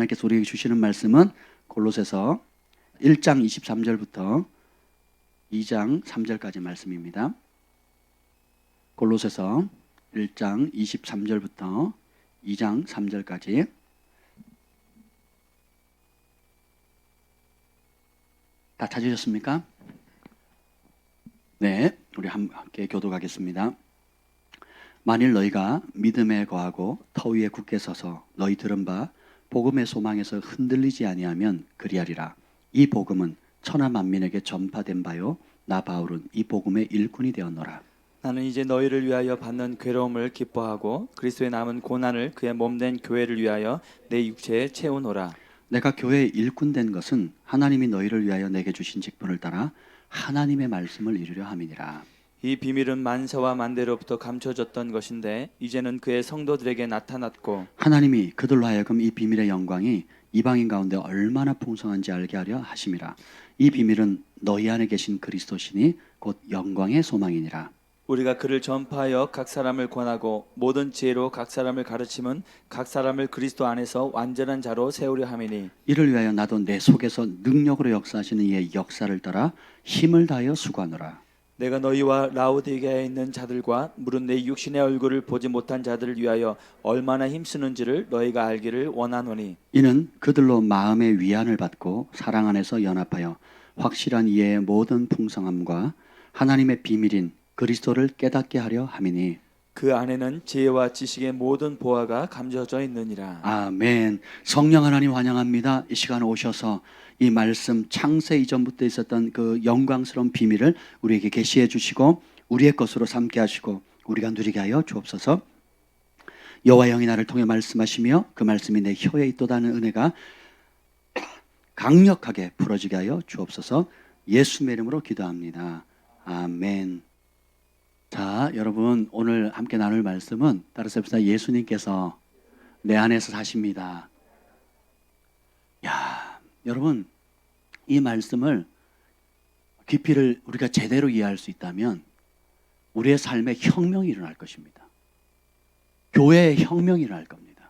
하나님께서 우리에게 주시는 말씀은 골로새서 1장 23절부터 2장 3절까지 말씀입니다. 골로새서 1장 23절부터 2장 3절까지. 다 찾으셨습니까? 네, 우리 함께 교독하겠습니다. 만일 너희가 믿음에 거하고 터 위에 굳게 서서 너희 들은 바 복음의 소망에서 흔들리지 아니하면 그리하리라. 이 복음은 천하 만민에게 전파된 바요 나 바울은 이 복음의 일꾼이 되었노라. 나는 이제 너희를 위하여 받는 괴로움을 기뻐하고 그리스도의 남은 고난을 그의 몸된 교회를 위하여 내 육체에 채우노라. 내가 교회의 일꾼 된 것은 하나님이 너희를 위하여 내게 주신 직분을 따라 하나님의 말씀을 이루려 함이니라. 이 비밀은 만세와 만대로부터 감춰졌던 것인데 이제는 그의 성도들에게 나타났고 하나님이 그들로 하여금 이 비밀의 영광이 이방인 가운데 얼마나 풍성한지 알게 하려 하심이라. 이 비밀은 너희 안에 계신 그리스도시니 곧 영광의 소망이니라. 우리가 그를 전파하여 각 사람을 권하고 모든 지혜로 각 사람을 가르치면 각 사람을 그리스도 안에서 완전한 자로 세우려 함이니 이를 위하여 나도 내 속에서 능력으로 역사하시는 이의 역사를 따라 힘을 다하여 수고하노라. 내가 너희와 라오디게아에 있는 자들과 물은 내 육신의 얼굴을 보지 못한 자들을 위하여 얼마나 힘쓰는지를 너희가 알기를 원하노니 이는 그들로 마음의 위안을 받고 사랑 안에서 연합하여 확실한 이해의 모든 풍성함과 하나님의 비밀인 그리스도를 깨닫게 하려 함이니 그 안에는 지혜와 지식의 모든 보화가 감춰져 있느니라. 아멘. 성령 하나님 환영합니다. 이 시간에 오셔서 이 말씀 창세 이전부터 있었던 그 영광스러운 비밀을 우리에게 계시해 주시고 우리의 것으로 삼게 하시고 우리가 누리게 하여 주옵소서. 여호와 영이 나를 통해 말씀하시며 그 말씀이 내 혀에 있도다는 은혜가 강력하게 풀어지게 하여 주옵소서. 예수님의 이름으로 기도합니다. 아멘. 자, 여러분 오늘 함께 나눌 말씀은 따라서 예수님께서 내 안에서 사십니다. 야, 여러분 이 말씀을 깊이를 우리가 제대로 이해할 수 있다면 우리의 삶에 혁명이 일어날 것입니다. 교회의 혁명이 일어날 겁니다.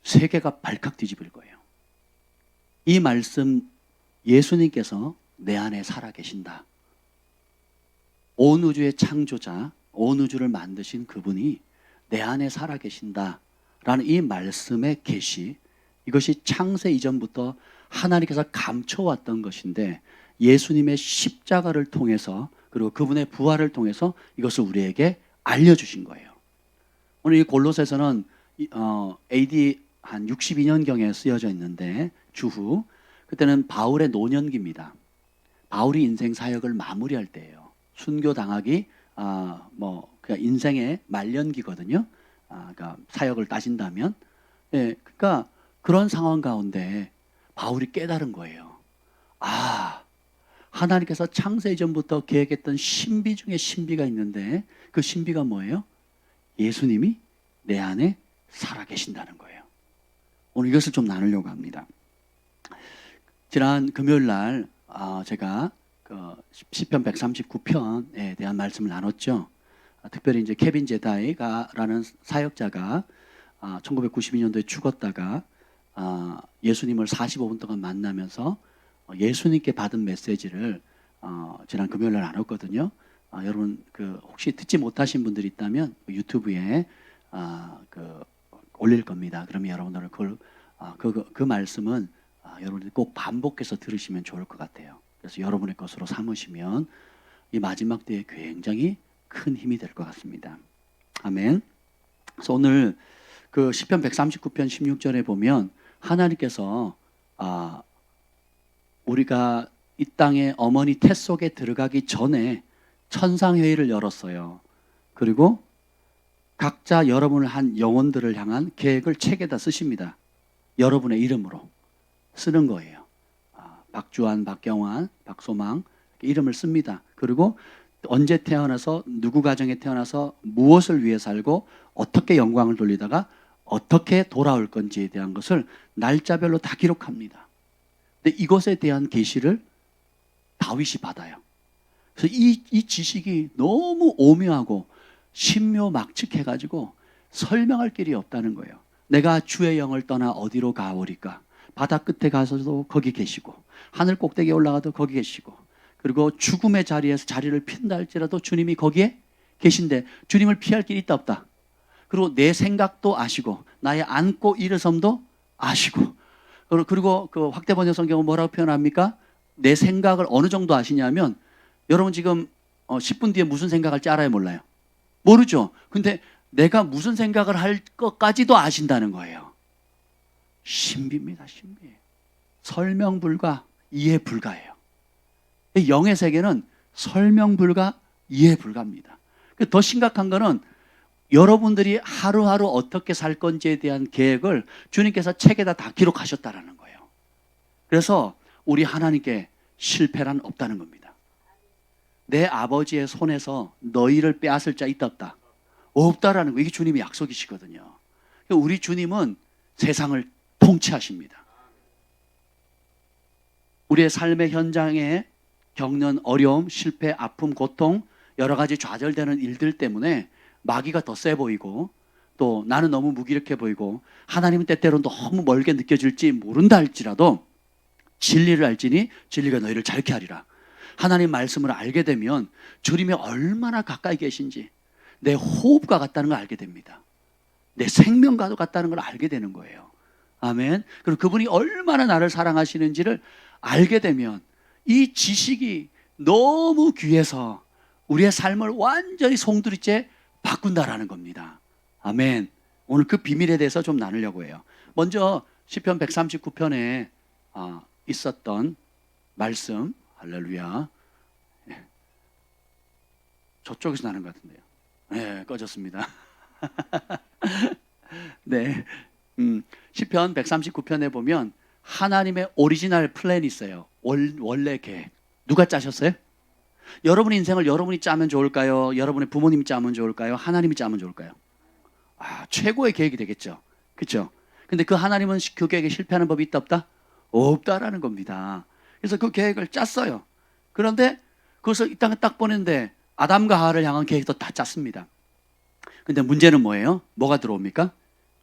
세계가 발칵 뒤집을 거예요. 이 말씀 예수님께서 내 안에 살아 계신다. 온 우주의 창조자, 온 우주를 만드신 그분이 내 안에 살아 계신다라는 이 말씀의 계시, 이것이 창세 이전부터 하나님께서 감춰왔던 것인데 예수님의 십자가를 통해서 그리고 그분의 부활을 통해서 이것을 우리에게 알려주신 거예요. 오늘 이 골로새서는 AD 한 62년경에 쓰여져 있는데 주후 그때는 바울의 노년기입니다. 바울이 인생 사역을 마무리할 때예요. 순교 당하기 그냥 인생의 말년기거든요. 그러니까 사역을 따진다면, 그러니까 그런 상황 가운데 바울이 깨달은 거예요. 하나님께서 창세 이전부터 계획했던 신비 중에 신비가 있는데 그 신비가 뭐예요? 예수님이 내 안에 살아계신다는 거예요. 오늘 이것을 좀 나누려고 합니다. 지난 금요일 날 제가 시편 139편에 대한 말씀을 나눴죠. 특별히 이제 케빈 제다이가라는 사역자가 1992년도에 죽었다가 예수님을 45분 동안 만나면서 예수님께 받은 메시지를 지난 금요일날 나눴거든요. 여러분 혹시 듣지 못하신 분들이 있다면 유튜브에 올릴 겁니다. 그러면 여러분들은 그 말씀은 여러분들이 꼭 반복해서 들으시면 좋을 것 같아요. 그래서 여러분의 것으로 삼으시면 이 마지막 때에 굉장히 큰 힘이 될 것 같습니다. 아멘. 그래서 오늘 그 시편 139편 16절에 보면 하나님께서 우리가 이 땅에 어머니 태 속에 들어가기 전에 천상회의를 열었어요. 그리고 각자 여러분을 한 영혼들을 향한 계획을 책에다 쓰십니다. 여러분의 이름으로 쓰는 거예요. 박주환, 박경환, 박소망 이름을 씁니다. 그리고 언제 태어나서 누구 가정에 태어나서 무엇을 위해 살고 어떻게 영광을 돌리다가 어떻게 돌아올 건지에 대한 것을 날짜별로 다 기록합니다. 근데 이것에 대한 계시를 다윗이 받아요. 그래서 이 지식이 너무 오묘하고 신묘막측해가지고 설명할 길이 없다는 거예요. 내가 주의 영을 떠나 어디로 가오리까? 바다 끝에 가서도 거기 계시고 하늘 꼭대기에 올라가도 거기 계시고 그리고 죽음의 자리에서 자리를 핀다 할지라도 주님이 거기에 계신데 주님을 피할 길이 있다 없다. 그리고 내 생각도 아시고 나의 앉고 일어섬도 아시고 그리고 그 확대 번역 성경은 뭐라고 표현합니까? 내 생각을 어느 정도 아시냐면 여러분 지금 10분 뒤에 무슨 생각할지 알아요 몰라요? 모르죠. 근데 내가 무슨 생각을 할 것까지도 아신다는 거예요. 신비입니다. 신비. 설명 불가, 이해 불가예요. 영의 세계는 설명 불가, 이해 불가입니다. 더 심각한 거는 여러분들이 하루하루 어떻게 살 건지에 대한 계획을 주님께서 책에다 다 기록하셨다라는 거예요. 그래서 우리 하나님께 실패란 없다는 겁니다. 내 아버지의 손에서 너희를 빼앗을 자 있다 없다? 없다라는 거. 이게 주님의 약속이시거든요. 우리 주님은 세상을 통치하십니다. 우리의 삶의 현장에 겪는 어려움, 실패, 아픔, 고통, 여러 가지 좌절되는 일들 때문에 마귀가 더 세 보이고 또 나는 너무 무기력해 보이고 하나님은 때때로는 너무 멀게 느껴질지 모른다 할지라도 진리를 알지니 진리가 너희를 자유케 하리라. 하나님 말씀을 알게 되면 주님이 얼마나 가까이 계신지 내 호흡과 같다는 걸 알게 됩니다. 내 생명과도 같다는 걸 알게 되는 거예요. 아멘. 그리고 그분이 얼마나 나를 사랑하시는지를 알게 되면 이 지식이 너무 귀해서 우리의 삶을 완전히 송두리째 바꾼다라는 겁니다. 아멘. 오늘 그 비밀에 대해서 좀 나누려고 해요. 먼저 시편 139편에 있었던 말씀. 할렐루야. 저쪽에서 나는 것 같은데요. 네, 꺼졌습니다. 네. 시편 139편에 보면 하나님의 오리지널 플랜이 있어요. 원래 계획. 누가 짜셨어요? 여러분 인생을 여러분이 짜면 좋을까요? 여러분의 부모님이 짜면 좋을까요? 하나님이 짜면 좋을까요? 최고의 계획이 되겠죠. 그렇죠? 근데 그 하나님은 그 계획에 실패하는 법이 있다 없다? 없다라는 겁니다. 그래서 그 계획을 짰어요. 그런데 그것을 이 땅에 딱 보냈는데 아담과 하와를 향한 계획도 다 짰습니다. 근데 문제는 뭐예요? 뭐가 들어옵니까?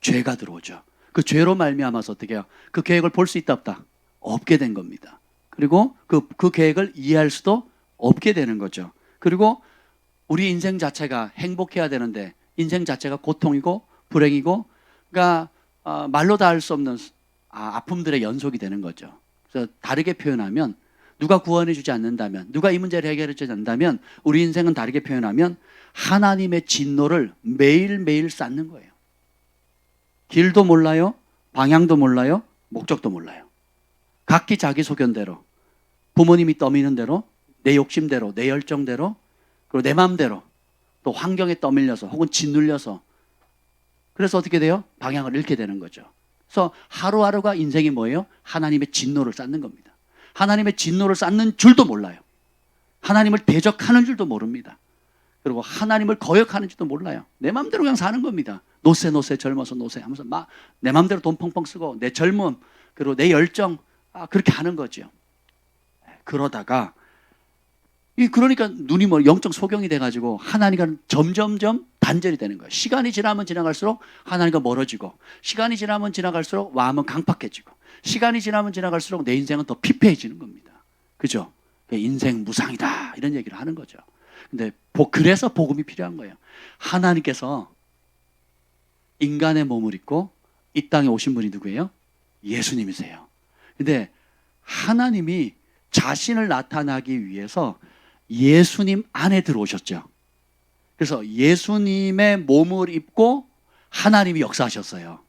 죄가 들어오죠. 그 죄로 말미암아서 어떻게 해요? 그 계획을 볼 수 있다 없다? 없게 된 겁니다. 그리고 그 계획을 이해할 수도 없게 되는 거죠. 그리고 우리 인생 자체가 행복해야 되는데 인생 자체가 고통이고 불행이고 그러니까 말로 다 할 수 없는 아픔들의 연속이 되는 거죠. 그래서 다르게 표현하면 누가 구원해 주지 않는다면 누가 이 문제를 해결해 주지 않는다면 우리 인생은 다르게 표현하면 하나님의 진노를 매일매일 쌓는 거예요. 길도 몰라요. 방향도 몰라요. 목적도 몰라요. 각기 자기 소견대로 부모님이 떠미는 대로 내 욕심대로 내 열정대로 그리고 내 마음대로 또 환경에 떠밀려서 혹은 짓눌려서 그래서 어떻게 돼요? 방향을 잃게 되는 거죠. 그래서 하루하루가 인생이 뭐예요? 하나님의 진노를 쌓는 겁니다. 하나님의 진노를 쌓는 줄도 몰라요. 하나님을 대적하는 줄도 모릅니다. 그리고 하나님을 거역하는 줄도 몰라요. 내 마음대로 그냥 사는 겁니다. 노세 젊어서 노세 하면서 막 내 마음대로 돈 펑펑 쓰고 내 젊음 그리고 내 열정 그렇게 하는 거죠. 그러다가 그러니까 눈이 영적 소경이 돼가지고 하나님과 점점점 단절이 되는 거예요. 시간이 지나면 지나갈수록 하나님과 멀어지고 시간이 지나면 지나갈수록 마음은 강팍해지고 시간이 지나면 지나갈수록 내 인생은 더 피폐해지는 겁니다. 그죠? 인생 무상이다 이런 얘기를 하는 거죠. 근데 그래서 복음이 필요한 거예요. 하나님께서 인간의 몸을 입고 이 땅에 오신 분이 누구예요? 예수님이세요. 근데 하나님이 자신을 나타나기 위해서 예수님 안에 들어오셨죠. 그래서 예수님의 몸을 입고 하나님이 역사하셨어요.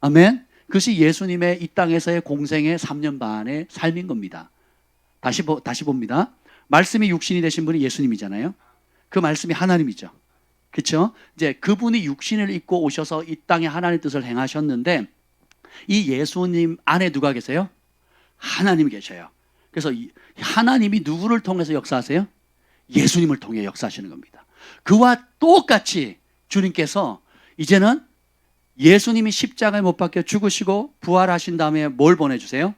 아멘. 그것이 예수님의 이 땅에서의 공생의 3년 반의 삶인 겁니다. 다시 봅니다. 말씀이 육신이 되신 분이 예수님이잖아요. 그 말씀이 하나님이죠. 그렇죠? 이제 그분이 육신을 입고 오셔서 이 땅에 하나님의 뜻을 행하셨는데 이 예수님 안에 누가 계세요? 하나님이 계셔요. 그래서 하나님이 누구를 통해서 역사하세요? 예수님을 통해 역사하시는 겁니다. 그와 똑같이 주님께서 이제는 예수님이 십자가에 못 박혀 죽으시고 부활하신 다음에 뭘 보내주세요?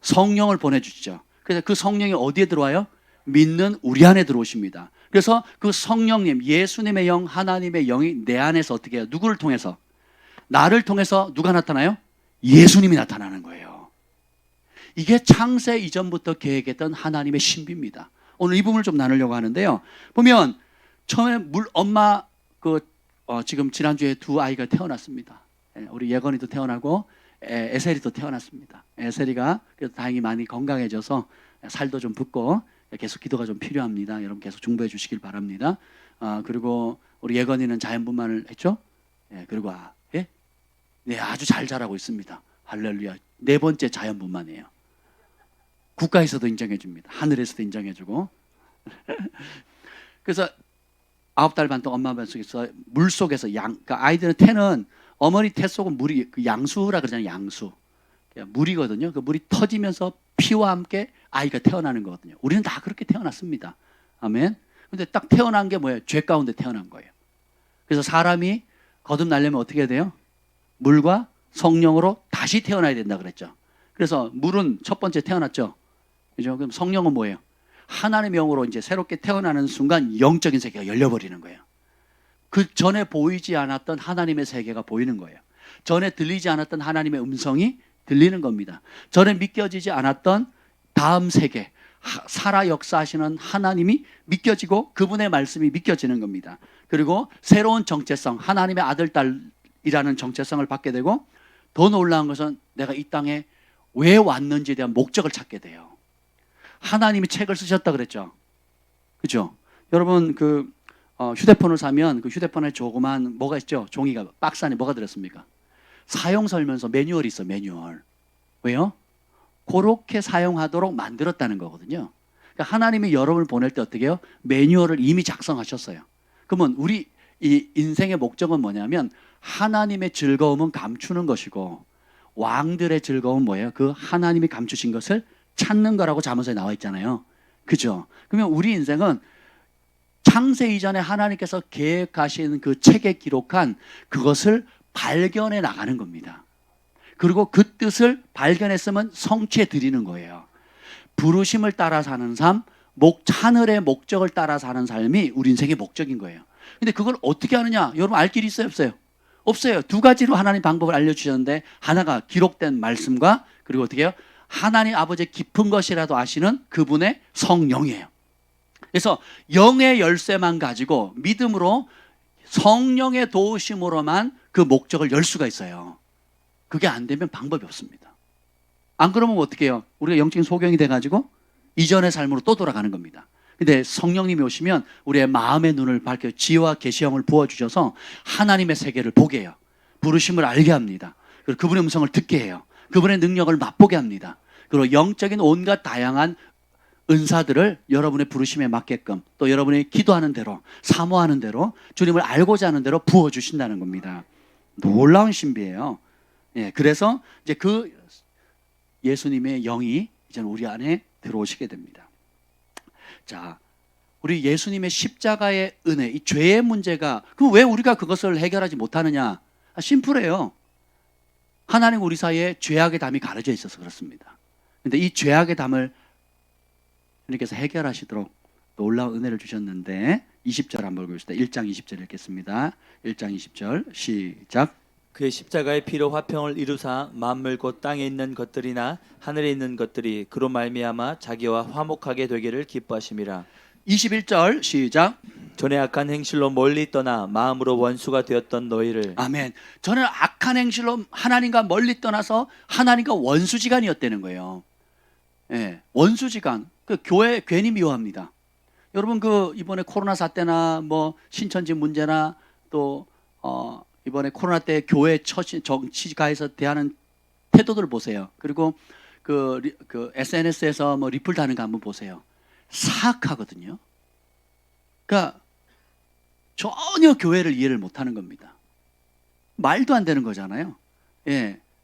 성령을 보내주시죠. 그래서 그 성령이 어디에 들어와요? 믿는 우리 안에 들어오십니다. 그래서 그 성령님, 예수님의 영, 하나님의 영이 내 안에서 어떻게 해요? 누구를 통해서? 나를 통해서 누가 나타나요? 예수님이 나타나는 거예요. 이게 창세 이전부터 계획했던 하나님의 신비입니다. 오늘 이 부분을 좀 나누려고 하는데요. 보면 처음에 엄마 지금 지난주에 두 아이가 태어났습니다. 우리 예건이도 태어나고 에셀이도 태어났습니다. 에셀이가 그래도 다행히 많이 건강해져서 살도 좀 붓고 계속 기도가 좀 필요합니다. 여러분 계속 중보해 주시길 바랍니다. 그리고 우리 예건이는 자연분만을 했죠. 그리고 네, 아주 잘 자라고 있습니다. 할렐루야. 네 번째 자연분만이에요. 국가에서도 인정해 줍니다. 하늘에서도 인정해 주고. 그래서 9달 반 동안 엄마 뱃속에서 물 속에서 그러니까 아이들은 태는 어머니 태 속은 물이 양수라 그러잖아요. 양수. 물이거든요. 그 물이 터지면서 피와 함께 아이가 태어나는 거거든요. 우리는 다 그렇게 태어났습니다. 아멘. 근데 딱 태어난 게 뭐예요? 죄 가운데 태어난 거예요. 그래서 사람이 거듭나려면 어떻게 해야 돼요? 물과 성령으로 다시 태어나야 된다 그랬죠. 그래서 물은 첫 번째 태어났죠. 그죠? 그럼 성령은 뭐예요? 하나님의 영으로 이제 새롭게 태어나는 순간 영적인 세계가 열려버리는 거예요. 그 전에 보이지 않았던 하나님의 세계가 보이는 거예요. 전에 들리지 않았던 하나님의 음성이 들리는 겁니다. 전에 믿겨지지 않았던 다음 세계, 살아 역사하시는 하나님이 믿겨지고 그분의 말씀이 믿겨지는 겁니다. 그리고 새로운 정체성, 하나님의 아들, 딸이라는 정체성을 받게 되고 더 놀라운 것은 내가 이 땅에 왜 왔는지에 대한 목적을 찾게 돼요. 하나님이 책을 쓰셨다 그랬죠. 그죠? 여러분 휴대폰을 사면 그 휴대폰에 조그만 뭐가 있죠? 종이가 박스 안에 뭐가 들었습니까? 사용 설명서 매뉴얼이 있어. 매뉴얼. 왜요? 그렇게 사용하도록 만들었다는 거거든요. 그러니까 하나님이 여러분을 보낼 때 어떻게 해요? 매뉴얼을 이미 작성하셨어요. 그러면 우리 이 인생의 목적은 뭐냐면 하나님의 즐거움은 감추는 것이고 왕들의 즐거움은 뭐예요? 그 하나님이 감추신 것을 찾는 거라고 잠언서에 나와 있잖아요. 그죠? 그러면 우리 인생은 창세 이전에 하나님께서 계획하신 그 책에 기록한 그것을 발견해 나가는 겁니다. 그리고 그 뜻을 발견했으면 성취해 드리는 거예요. 부르심을 따라 사는 삶, 하늘의 목적을 따라 사는 삶이 우리 인생의 목적인 거예요. 근데 그걸 어떻게 하느냐? 여러분 알 길이 있어요? 없어요? 없어요. 두 가지로 하나님 방법을 알려주셨는데 하나가 기록된 말씀과 그리고 어떻게 해요? 하나님 아버지의 깊은 것이라도 아시는 그분의 성령이에요. 그래서 영의 열쇠만 가지고 믿음으로 성령의 도우심으로만 그 목적을 열 수가 있어요. 그게 안 되면 방법이 없습니다. 안 그러면 어떻게 해요? 우리가 영적인 소경이 돼가지고 이전의 삶으로 또 돌아가는 겁니다. 근데 성령님이 오시면 우리의 마음의 눈을 밝혀 지혜와 계시형을 부어주셔서 하나님의 세계를 보게 해요. 부르심을 알게 합니다. 그리고 그분의 음성을 듣게 해요. 그분의 능력을 맛보게 합니다. 그리고 영적인 온갖 다양한 은사들을 여러분의 부르심에 맞게끔 또 여러분이 기도하는 대로 사모하는 대로 주님을 알고자 하는 대로 부어주신다는 겁니다. 놀라운 신비예요. 그래서 이제 그 예수님의 영이 이제 우리 안에 들어오시게 됩니다. 자, 우리 예수님의 십자가의 은혜, 이 죄의 문제가 그럼 왜 우리가 그것을 해결하지 못하느냐? 심플해요. 하나님 우리 사이에 죄악의 담이 가려져 있어서 그렇습니다. 그런데 이 죄악의 담을 하나님께서 해결하시도록 놀라운 은혜를 주셨는데 20절 한번 읽읍시다. 1장 20절 읽겠습니다. 1장 20절 시작. 그의 십자가의 피로 화평을 이루사 만물 곧 땅에 있는 것들이나 하늘에 있는 것들이 그로 말미암아 자기와 화목하게 되기를 기뻐하심이라. 21절 시작. 전에 악한 행실로 멀리 떠나 마음으로 원수가 되었던 너희를. 아멘. 저는 악한 행실로 하나님과 멀리 떠나서 하나님과 원수지간이었다는 거예요. 원수지간. 그 교회 괜히 미워합니다. 여러분 이번에 코로나 사태나 뭐 신천지 문제나 또 이번에 코로나 때 교회 정치가에서 대하는 태도들 보세요. 그리고 그 SNS에서 뭐 리플 다는 거 한번 보세요. 사악하거든요. 그러니까 전혀 교회를 이해를 못하는 겁니다. 말도 안 되는 거잖아요.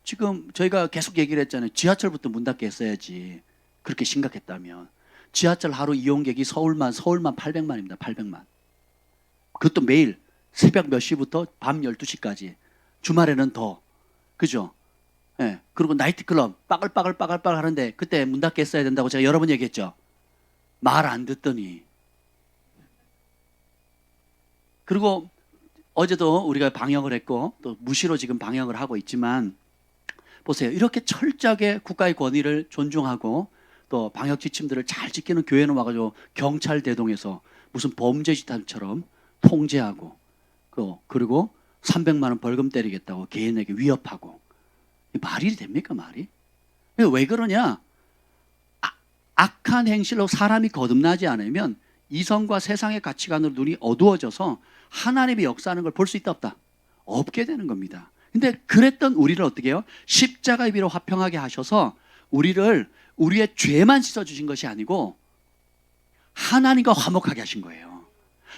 지금 저희가 계속 얘기를 했잖아요. 지하철부터 문 닫게 했어야지. 그렇게 심각했다면. 지하철 하루 이용객이 서울만 800만입니다. 800만. 그것도 매일 새벽 몇 시부터 밤 12시까지. 주말에는 더. 그죠? 그리고 나이트클럽 빠글빠글 하는데 그때 문 닫게 했어야 된다고 제가 여러 번 얘기했죠. 말 안 듣더니. 그리고 어제도 우리가 방역을 했고 또 무시로 지금 방역을 하고 있지만 보세요. 이렇게 철저하게 국가의 권위를 존중하고 또 방역 지침들을 잘 지키는 교회는 와가지고 경찰 대동해서 무슨 범죄 집단처럼 통제하고 그리고 300만 원 벌금 때리겠다고 개인에게 위협하고 말이 됩니까 말이? 왜 그러냐? 악한 행실로 사람이 거듭나지 않으면 이성과 세상의 가치관으로 눈이 어두워져서 하나님의 역사하는 걸 볼 수 있다 없다? 없게 되는 겁니다. 근데 그랬던 우리를 어떻게 해요? 십자가의 비로 화평하게 하셔서 우리의 죄만 씻어주신 것이 아니고 하나님과 화목하게 하신 거예요.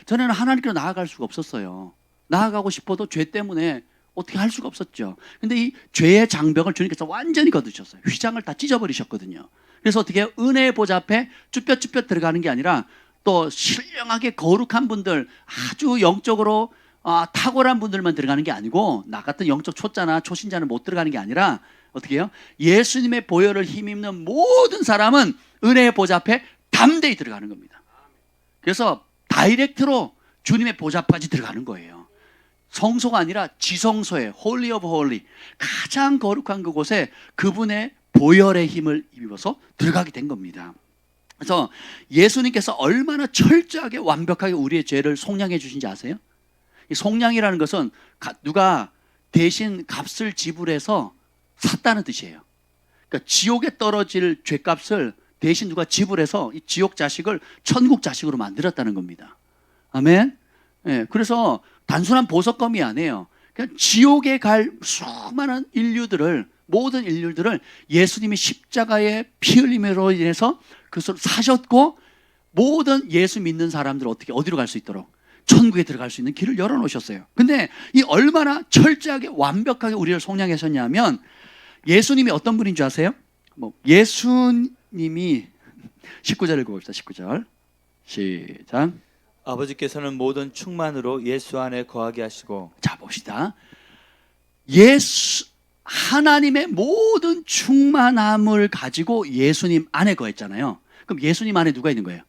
전에는 하나님께로 나아갈 수가 없었어요. 나아가고 싶어도 죄 때문에 어떻게 할 수가 없었죠. 근데 이 죄의 장벽을 주님께서 완전히 거두셨어요. 휘장을 다 찢어버리셨거든요. 그래서 어떻게 해요? 은혜의 보좌 앞에 쭈뼛쭈뼛 들어가는 게 아니라 또 신령하게 거룩한 분들, 아주 영적으로 탁월한 분들만 들어가는 게 아니고 나 같은 영적 초짜나 초신자는 못 들어가는 게 아니라 어떻게 해요? 예수님의 보혈을 힘입는 모든 사람은 은혜의 보좌 앞에 담대히 들어가는 겁니다. 그래서 다이렉트로 주님의 보좌 앞까지 들어가는 거예요. 성소가 아니라 지성소에 홀리 오브 홀리, 가장 거룩한 그곳에 그분의 보혈의 힘을 입어서 들어가게 된 겁니다. 그래서 예수님께서 얼마나 철저하게 완벽하게 우리의 죄를 속량해 주신지 아세요? 이 속량이라는 것은 누가 대신 값을 지불해서 샀다는 뜻이에요. 그러니까 지옥에 떨어질 죄값을 대신 누가 지불해서 이 지옥 자식을 천국 자식으로 만들었다는 겁니다. 아멘. 예, 그래서 단순한 보석검이 아니에요. 그냥 지옥에 갈 수많은 모든 인류들을 예수님이 십자가의 피 흘림으로 인해서 그것을 사셨고 모든 예수 믿는 사람들 어디로 갈 수 있도록 천국에 들어갈 수 있는 길을 열어놓으셨어요. 근데 이 얼마나 철저하게 완벽하게 우리를 속량하셨냐면 예수님이 어떤 분인 줄 아세요? 예수님이 19절 읽어봅시다. 19절 시작. 아버지께서는 모든 충만으로 예수 안에 거하게 하시고. 자 봅시다. 하나님의 모든 충만함을 가지고 예수님 안에 거했잖아요. 그럼 예수님 안에 누가 있는 거예요?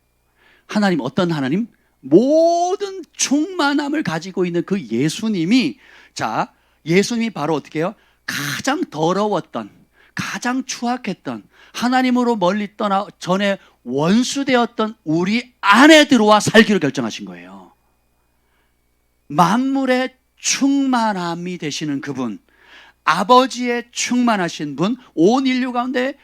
하나님, 어떤 하나님? 모든 충만함을 가지고 있는 그 예수님이, 예수님이 바로 어떻게 해요? 가장 더러웠던, 가장 추악했던, 하나님으로 멀리 떠나 전에 원수되었던 우리 안에 들어와 살기로 결정하신 거예요. 만물의 충만함이 되시는 그분, 아버지의 충만하신 분, 온 인류 가운데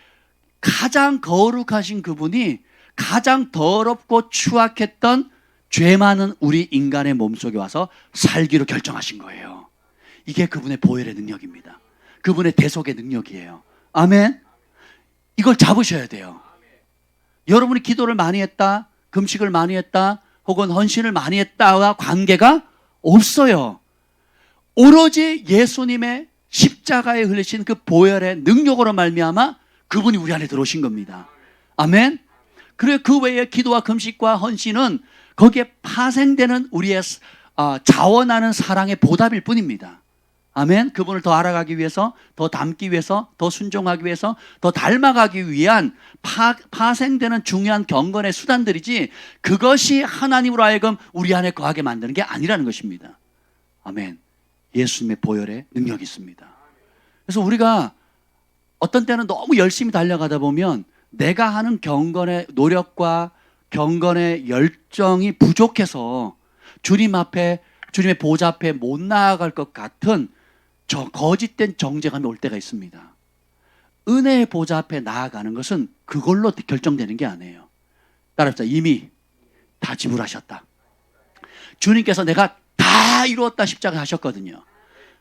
가장 거룩하신 그분이 가장 더럽고 추악했던 죄 많은 우리 인간의 몸속에 와서 살기로 결정하신 거예요. 이게 그분의 보혈의 능력입니다. 그분의 대속의 능력이에요. 아멘. 이걸 잡으셔야 돼요. 여러분이 기도를 많이 했다, 금식을 많이 했다, 혹은 헌신을 많이 했다와 관계가 없어요. 오로지 예수님의 십자가에 흘리신 그 보혈의 능력으로 말미암아 그분이 우리 안에 들어오신 겁니다. 아멘. 그리고 그 외에 기도와 금식과 헌신은 거기에 파생되는 우리의 자원하는 사랑의 보답일 뿐입니다. 아멘. 그분을 더 알아가기 위해서, 더 닮기 위해서, 더 순종하기 위해서, 더 닮아가기 위한 파생되는 중요한 경건의 수단들이지, 그것이 하나님으로 하여금 우리 안에 거하게 만드는 게 아니라는 것입니다. 아멘. 예수님의 보혈의 능력이 있습니다. 그래서 우리가 어떤 때는 너무 열심히 달려가다 보면 내가 하는 경건의 노력과 경건의 열정이 부족해서 주님 앞에, 주님의 보좌 앞에 못 나아갈 것 같은 저 거짓된 정죄감이 올 때가 있습니다. 은혜의 보좌 앞에 나아가는 것은 그걸로 결정되는 게 아니에요. 따라합시다. 이미 다 지불하셨다. 주님께서 내가 다 이루었다 십자가 하셨거든요.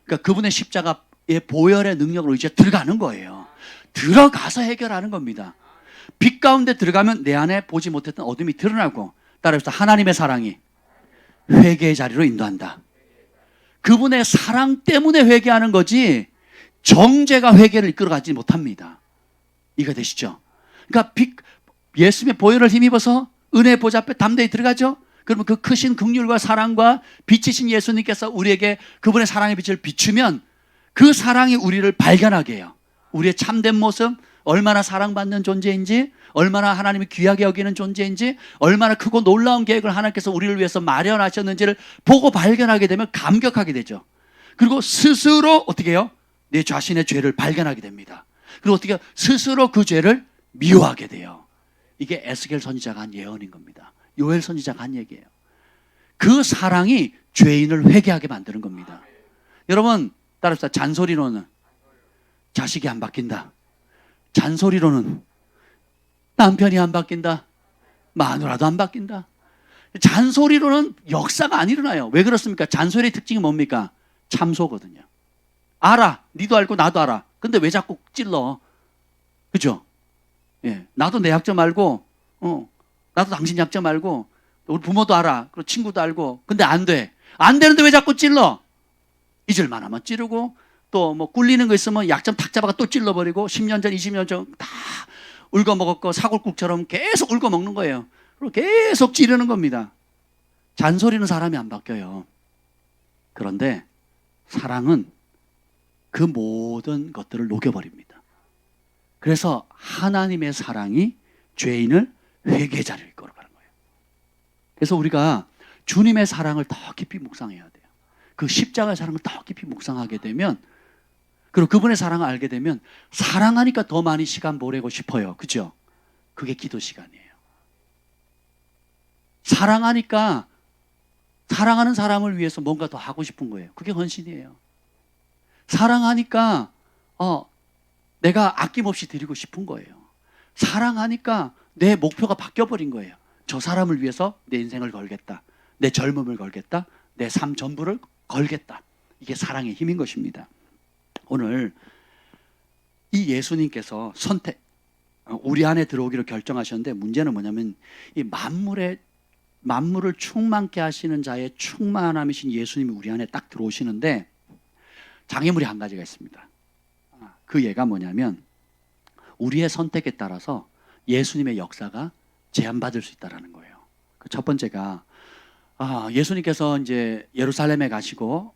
그러니까 그분의 십자가의 보혈의 능력으로 이제 들어가는 거예요. 들어가서 해결하는 겁니다. 빛 가운데 들어가면 내 안에 보지 못했던 어둠이 드러나고, 따라서 하나님의 사랑이 회개의 자리로 인도한다. 그분의 사랑 때문에 회개하는 거지 정죄가 회개를 이끌어가지 못합니다. 이해가 되시죠? 그러니까 예수님의 보혈을 힘입어서 은혜의 보좌 앞에 담대히 들어가죠. 그러면 그 크신 긍휼과 사랑과 빛이신 예수님께서 우리에게 그분의 사랑의 빛을 비추면 그 사랑이 우리를 발견하게 해요. 우리의 참된 모습, 얼마나 사랑받는 존재인지, 얼마나 하나님이 귀하게 여기는 존재인지, 얼마나 크고 놀라운 계획을 하나님께서 우리를 위해서 마련하셨는지를 보고 발견하게 되면 감격하게 되죠. 그리고 스스로 어떻게 해요? 내 자신의 죄를 발견하게 됩니다. 그리고 어떻게 스스로 그 죄를 미워하게 돼요. 이게 에스겔 선지자가 한 예언인 겁니다. 요엘 선지자가 한 얘기예요. 그 사랑이 죄인을 회개하게 만드는 겁니다. 여러분 따라합시다. 잔소리로는 자식이 안 바뀐다. 잔소리로는 남편이 안 바뀐다. 마누라도 안 바뀐다. 잔소리로는 역사가 안 일어나요. 왜 그렇습니까? 잔소리의 특징이 뭡니까? 참소거든요. 알아. 니도 알고 나도 알아. 근데 왜 자꾸 찔러? 그죠? 예. 나도 내 약점 알고, 나도 당신 약점 알고, 우리 부모도 알아. 그리고 친구도 알고. 근데 안 돼. 안 되는데 왜 자꾸 찔러? 잊을만 하면 찌르고, 또 뭐 꿀리는 거 있으면 약점 탁 잡아가 또 찔러버리고, 10년 전, 20년 전 다 울거먹었고, 사골국처럼 계속 울거먹는 거예요. 그리고 계속 찌르는 겁니다. 잔소리는 사람이 안 바뀌어요. 그런데 사랑은 그 모든 것들을 녹여버립니다. 그래서 하나님의 사랑이 죄인을 회개자로 이끌어가는 거예요. 그래서 우리가 주님의 사랑을 더 깊이 묵상해야 돼요. 그 십자가의 사랑을 더 깊이 묵상하게 되면, 그리고 그분의 사랑을 알게 되면 사랑하니까 더 많이 시간 보내고 싶어요. 그죠? 그게 기도 시간이에요. 사랑하니까 사랑하는 사람을 위해서 뭔가 더 하고 싶은 거예요. 그게 헌신이에요. 사랑하니까 내가 아낌없이 드리고 싶은 거예요. 사랑하니까 내 목표가 바뀌어버린 거예요. 저 사람을 위해서 내 인생을 걸겠다. 내 젊음을 걸겠다. 내 삶 전부를 걸겠다. 이게 사랑의 힘인 것입니다. 오늘 이 예수님께서 우리 안에 들어오기로 결정하셨는데, 문제는 뭐냐면 이 만물을 충만케 하시는 자의 충만함이신 예수님이 우리 안에 딱 들어오시는데 장애물이 한 가지가 있습니다. 그 예가 뭐냐면 우리의 선택에 따라서 예수님의 역사가 제한받을 수 있다는 거예요. 그 첫 번째가 예수님께서 이제 예루살렘에 가시고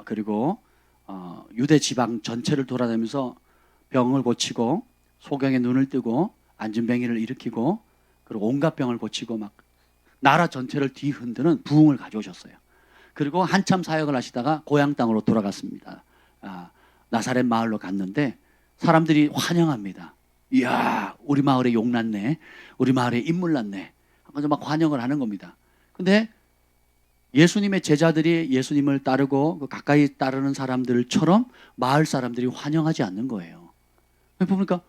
그리고 유대 지방 전체를 돌아다니면서 병을 고치고 소경의 눈을 뜨고 안진뱅이를 일으키고 그리고 온갖 병을 고치고 막 나라 전체를 뒤흔드는 부흥을 가져오셨어요. 그리고 한참 사역을 하시다가 고향 땅으로 돌아갔습니다. 나사렛 마을로 갔는데 사람들이 환영합니다. 이야, 우리 마을에 용 났네. 우리 마을에 인물 났네. 하면서 막 환영을 하는 겁니다. 근데 예수님의 제자들이 예수님을 따르고 가까이 따르는 사람들처럼 마을 사람들이 환영하지 않는 거예요. 보니까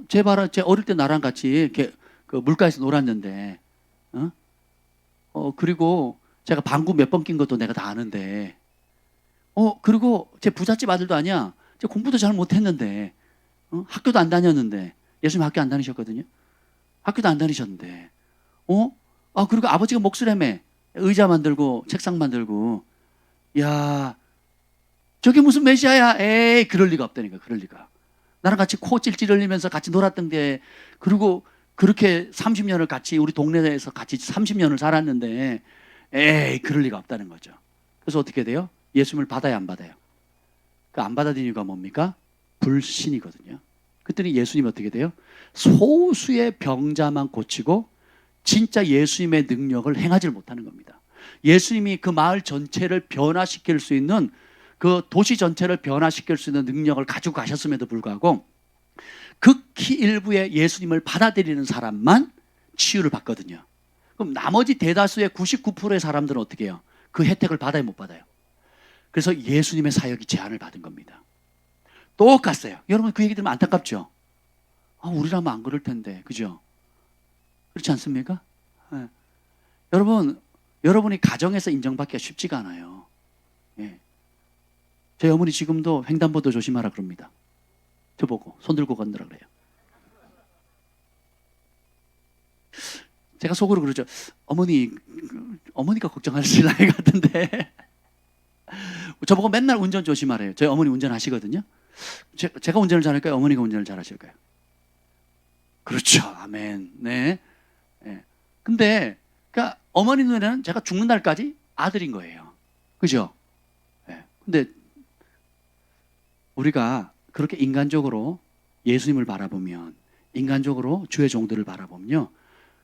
쟤 봐라, 쟤 어릴 때 나랑 같이 그 물가에서 놀았는데, 그리고 제가 방구 몇 번 낀 것도 내가 다 아는데, 그리고 쟤 부잣집 아들도 아니야. 쟤 공부도 잘 못했는데, 학교도 안 다녔는데, 예수님 학교 안 다니셨거든요. 학교도 안 다니셨는데, 그리고 아버지가 목수라며 의자 만들고 책상 만들고, 야, 저게 무슨 메시아야? 에이, 그럴 리가 없다니까. 그럴 리가. 나랑 같이 코 찔찔 흘리면서 같이 놀았던데, 그리고 그렇게 30년을 같이 우리 동네에서 같이 30년을 살았는데, 에이, 그럴 리가 없다는 거죠. 그래서 어떻게 돼요? 예수님을 받아야 안 받아요? 그 안 받아들이는 이유가 뭡니까? 불신이거든요. 그랬더니 예수님이 어떻게 돼요? 소수의 병자만 고치고 진짜 예수님의 능력을 행하지 못하는 겁니다. 예수님이 그 마을 전체를 변화시킬 수 있는, 그 도시 전체를 변화시킬 수 있는 능력을 가지고 가셨음에도 불구하고 극히 일부의 예수님을 받아들이는 사람만 치유를 받거든요. 그럼 나머지 대다수의 99%의 사람들은 어떻게 해요? 그 혜택을 받아요, 못 받아요? 그래서 예수님의 사역이 제한을 받은 겁니다. 똑같아요. 여러분 그 얘기 들으면 안타깝죠? 우리라면 안 그럴 텐데, 그죠? 그렇지 않습니까? 네. 여러분이 가정에서 인정받기가 쉽지가 않아요. 예. 저희 어머니 지금도 횡단보도 조심하라 그럽니다. 저보고 손 들고 건너라 그래요. 제가 속으로 그러죠. 어머니가 걱정하실 나이 같은데 저보고 맨날 운전 조심하래요. 저희 어머니 운전하시거든요. 제가 운전을 잘할까요? 어머니가 운전을 잘하실까요? 그렇죠. 아멘. 네. 네. 근데 그러니까 어머니 눈에는 제가 죽는 날까지 아들인 거예요. 그죠? 네. 근데 우리가 그렇게 인간적으로 예수님을 바라보면, 인간적으로 주의 종들을 바라보면요,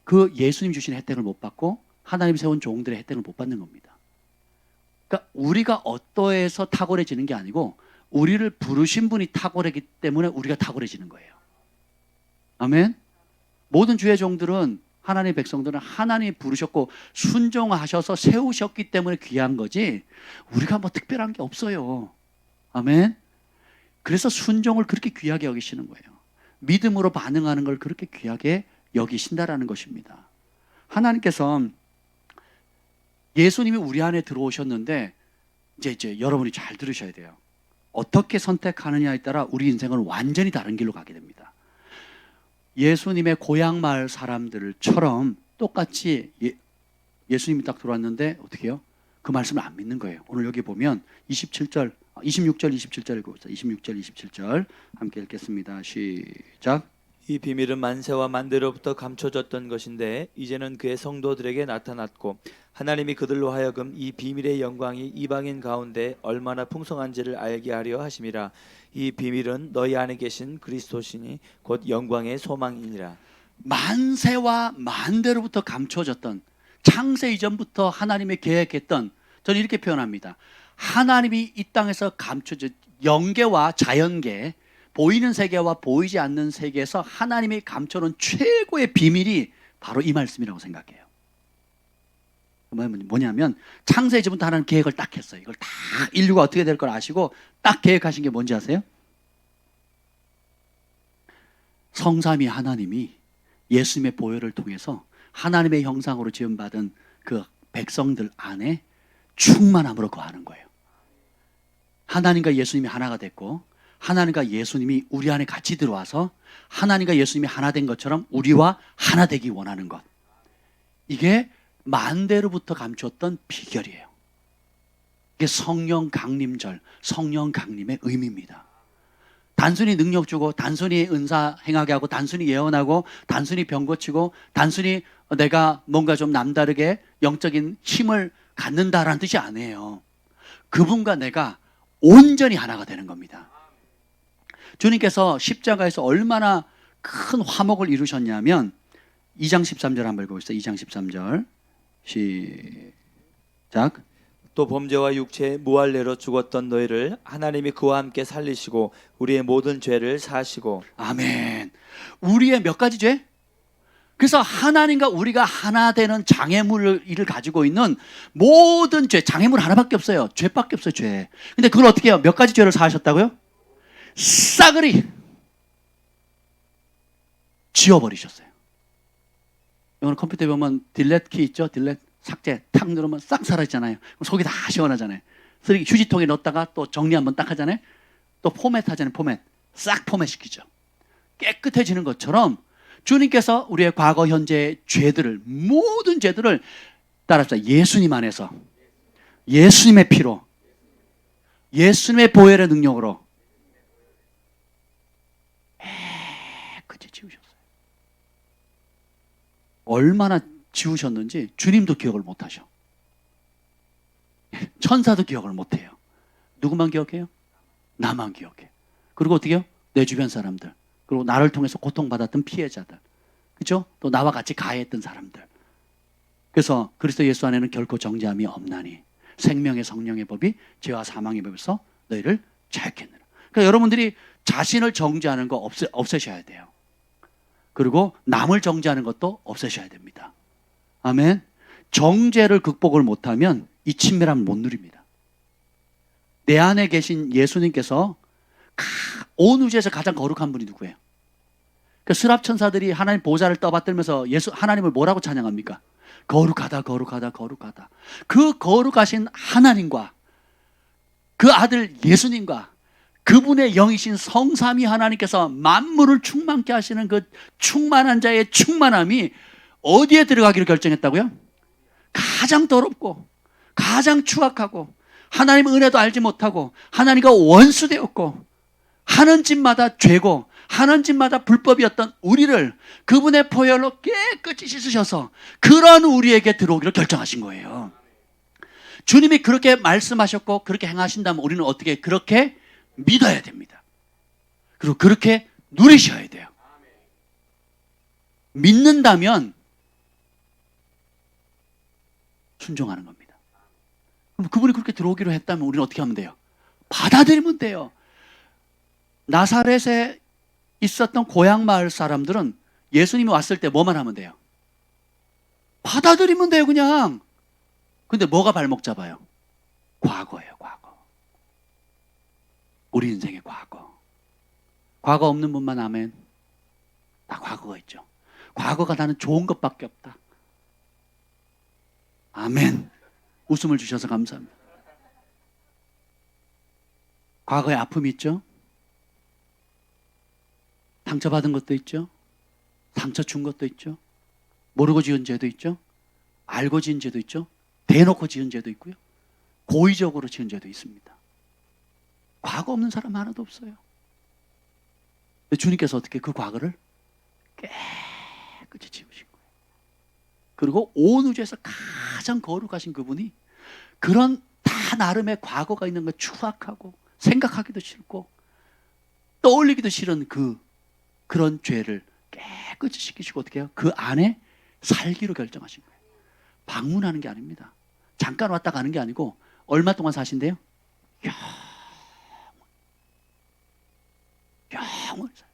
그 예수님 주신 혜택을 못 받고 하나님 세운 종들의 혜택을 못 받는 겁니다. 그러니까 우리가 어떠해서 탁월해지는 게 아니고 우리를 부르신 분이 탁월하기 때문에 우리가 탁월해지는 거예요. 아멘. 모든 주의 종들은, 하나님의 백성들은 하나님이 부르셨고 순종하셔서 세우셨기 때문에 귀한 거지 우리가 뭐 특별한 게 없어요. 아멘. 그래서 순종을 그렇게 귀하게 여기시는 거예요. 믿음으로 반응하는 걸 그렇게 귀하게 여기신다라는 것입니다. 하나님께서 예수님이 우리 안에 들어오셨는데 이제 여러분이 잘 들으셔야 돼요. 어떻게 선택하느냐에 따라 우리 인생은 완전히 다른 길로 가게 됩니다. 예수님의 고향 마을 사람들처럼 똑같이 예수님이 딱 들어왔는데 어떻게 해요? 그 말씀을 안 믿는 거예요. 오늘 여기 보면 26절, 27절 읽어보세요. 26절, 27절 함께 읽겠습니다. 시작. 이 비밀은 만세와 만대로부터 감춰졌던 것인데 이제는 그의 성도들에게 나타났고 하나님이 그들로 하여금 이 비밀의 영광이 이방인 가운데 얼마나 풍성한지를 알게 하려 하심이라. 이 비밀은 너희 안에 계신 그리스도시니 곧 영광의 소망이니라. 만세와 만대로부터 감춰졌던, 창세 이전부터 하나님이 계획했던, 저는 이렇게 표현합니다. 하나님이 이 땅에서 감춰진 영계와 자연계, 보이는 세계와 보이지 않는 세계에서 하나님이 감춰놓은 최고의 비밀이 바로 이 말씀이라고 생각해요. 뭐냐면 창세 이전부터 하나님 계획을 딱 했어요. 이걸 다 인류가 어떻게 될 걸 아시고 딱 계획하신 게 뭔지 아세요? 성삼위 하나님이 예수님의 보혈을 통해서 하나님의 형상으로 지음받은 그 백성들 안에 충만함으로 거하는 거예요. 하나님과 예수님이 하나가 됐고 하나님과 예수님이 우리 안에 같이 들어와서 하나님과 예수님이 하나 된 것처럼 우리와 하나 되기 원하는 것. 이게 만대로부터 감췄던 비결이에요. 이게 성령 강림절, 성령 강림의 의미입니다. 단순히 능력 주고 단순히 은사 행하게 하고 단순히 예언하고 단순히 병 고치고 단순히 내가 뭔가 좀 남다르게 영적인 힘을 갖는다라는 뜻이 아니에요. 그분과 내가 온전히 하나가 되는 겁니다. 주님께서 십자가에서 얼마나 큰 화목을 이루셨냐면 2장 13절 한번 읽어보시죠. 2장 13절 시작. 또 범죄와 육체의 무할례로 죽었던 너희를 하나님이 그와 함께 살리시고 우리의 모든 죄를 사시고. 아멘. 우리의 몇 가지 죄? 그래서 하나님과 우리가 하나 되는 장애물을 가지고 있는 모든 죄, 장애물 하나밖에 없어요. 죄밖에 없어요, 죄. 근데 그걸 어떻게 해요? 몇 가지 죄를 사하셨다고요? 싸그리 지워버리셨어요. 오늘 컴퓨터에 보면 딜렛 키 있죠? 딜렛 삭제 탁 누르면 싹 사라지잖아요. 속이 다 시원하잖아요. 쓰레기 휴지통에 넣었다가 또 정리 한번 딱 하잖아요. 또 포맷 하잖아요. 포맷. 싹 포맷 시키죠. 깨끗해지는 것처럼 주님께서 우리의 과거 현재의 죄들을, 모든 죄들을 따라합시다. 예수님 안에서, 예수님의 피로, 예수님의 보혈의 능력으로 깨끗이 지우셨어요. 얼마나 지우셨는지 주님도 기억을 못하셔. 천사도 기억을 못해요. 누구만 기억해요? 나만 기억해. 그리고 어떻게 해요? 내 주변 사람들, 그리고 나를 통해서 고통받았던 피해자들, 그렇죠? 또 나와 같이 가해했던 사람들. 그래서 그리스도 예수 안에는 결코 정죄함이 없나니 생명의 성령의 법이 죄와 사망의 법에서 너희를 자유케 하느라. 그러니까 여러분들이 자신을 정죄하는 거 없애셔야 돼요. 그리고 남을 정죄하는 것도 없애셔야 됩니다. 아멘. 정죄를 극복을 못하면 이 친밀함을 못 누립니다. 내 안에 계신 예수님께서 온 우주에서 가장 거룩한 분이 누구예요? 그 스랍 천사들이 하나님 보좌를 떠받들면서 하나님을 뭐라고 찬양합니까? 거룩하다, 거룩하다, 거룩하다. 그 거룩하신 하나님과 그 아들 예수님과 그분의 영이신 성삼위 하나님께서 만물을 충만케 하시는 그 충만한 자의 충만함이 어디에 들어가기로 결정했다고요? 가장 더럽고 가장 추악하고 하나님의 은혜도 알지 못하고 하나님과 원수되었고 하는 짓마다 죄고 하는 짓마다 불법이었던 우리를 그분의 보혈로 깨끗이 씻으셔서 그런 우리에게 들어오기로 결정하신 거예요. 주님이 그렇게 말씀하셨고 그렇게 행하신다면 우리는 어떻게 그렇게 믿어야 됩니다. 그리고 그렇게 누리셔야 돼요. 믿는다면 순종하는 겁니다. 그럼 그분이 그렇게 들어오기로 했다면 우리는 어떻게 하면 돼요? 받아들이면 돼요. 나사렛에 있었던 고향 마을 사람들은 예수님이 왔을 때 뭐만 하면 돼요? 받아들이면 돼요, 그냥. 근데 뭐가 발목 잡아요? 과거예요, 과거. 우리 인생의 과거. 과거 없는 분만 아멘. 다 과거가 있죠. 과거가 나는 좋은 것밖에 없다. 아멘. 웃음을 주셔서 감사합니다. 과거에 아픔이 있죠. 상처받은 것도 있죠. 상처 준 것도 있죠. 모르고 지은 죄도 있죠. 알고 지은 죄도 있죠. 대놓고 지은 죄도 있고요. 고의적으로 지은 죄도 있습니다. 과거 없는 사람 하나도 없어요. 근데 주님께서 어떻게 그 과거를 깨끗이 지우신 거예요. 그리고 온 우주에서 가장 거룩하신 그분이 그런 다 나름의 과거가 있는 걸 추악하고 생각하기도 싫고 떠올리기도 싫은 그런 죄를 깨끗이 씻기시고 어떻게 해요? 그 안에 살기로 결정하신 거예요. 방문하는 게 아닙니다. 잠깐 왔다 가는 게 아니고 얼마 동안 사신대요? 영원히 살아요.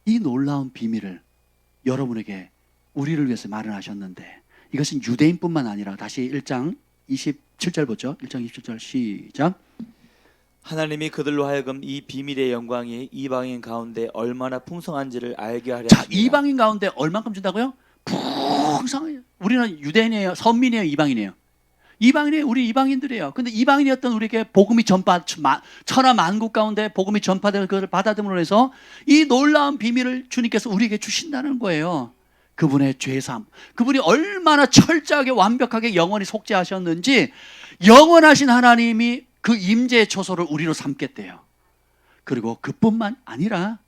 이 놀라운 비밀을 여러분에게 우리를 위해서 마련하셨는데 이것은 유대인뿐만 아니라 다시 1장 27절 보죠. 1장 27절 시작. 하나님이 그들로 하여금 이 비밀의 영광이 이방인 가운데 얼마나 풍성한지를 알게 하려 자, 하십니다. 이방인 가운데 얼만큼 준다고요? 풍성해요. 우리는 유대인이에요, 선민이에요, 이방인이에요? 이방인이에요. 우리 이방인들이에요. 근데 이방인이었던 우리에게 복음이 천하 만국 가운데 복음이 전파되는 그것을 받아들임으로 해서 이 놀라운 비밀을 주님께서 우리에게 주신다는 거예요. 그분의 죄삼, 그분이 얼마나 철저하게 완벽하게 영원히 속죄하셨는지 영원하신 하나님이 그 임재의 초소를 우리로 삼겠대요. 그리고 그뿐만 아니라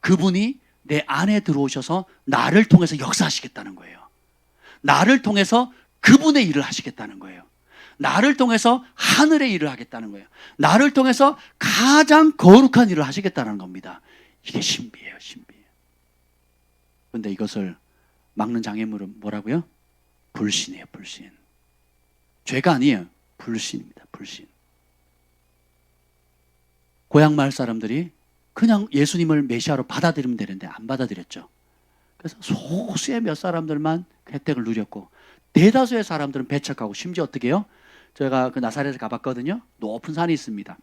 그분이 내 안에 들어오셔서 나를 통해서 역사하시겠다는 거예요. 나를 통해서 그분의 일을 하시겠다는 거예요. 나를 통해서 하늘의 일을 하겠다는 거예요. 나를 통해서 가장 거룩한 일을 하시겠다는 겁니다. 이게 신비예요, 신비예요. 그런데 이것을 막는 장애물은 뭐라고요? 불신이에요, 불신. 죄가 아니에요. 불신입니다, 불신. 고향 마을 사람들이 그냥 예수님을 메시아로 받아들이면 되는데 안 받아들였죠. 그래서 소수의 몇 사람들만 혜택을 누렸고 대다수의 사람들은 배척하고 심지어 어떻게 해요? 제가 그 나사렛에 가봤거든요. 높은 산이 있습니다.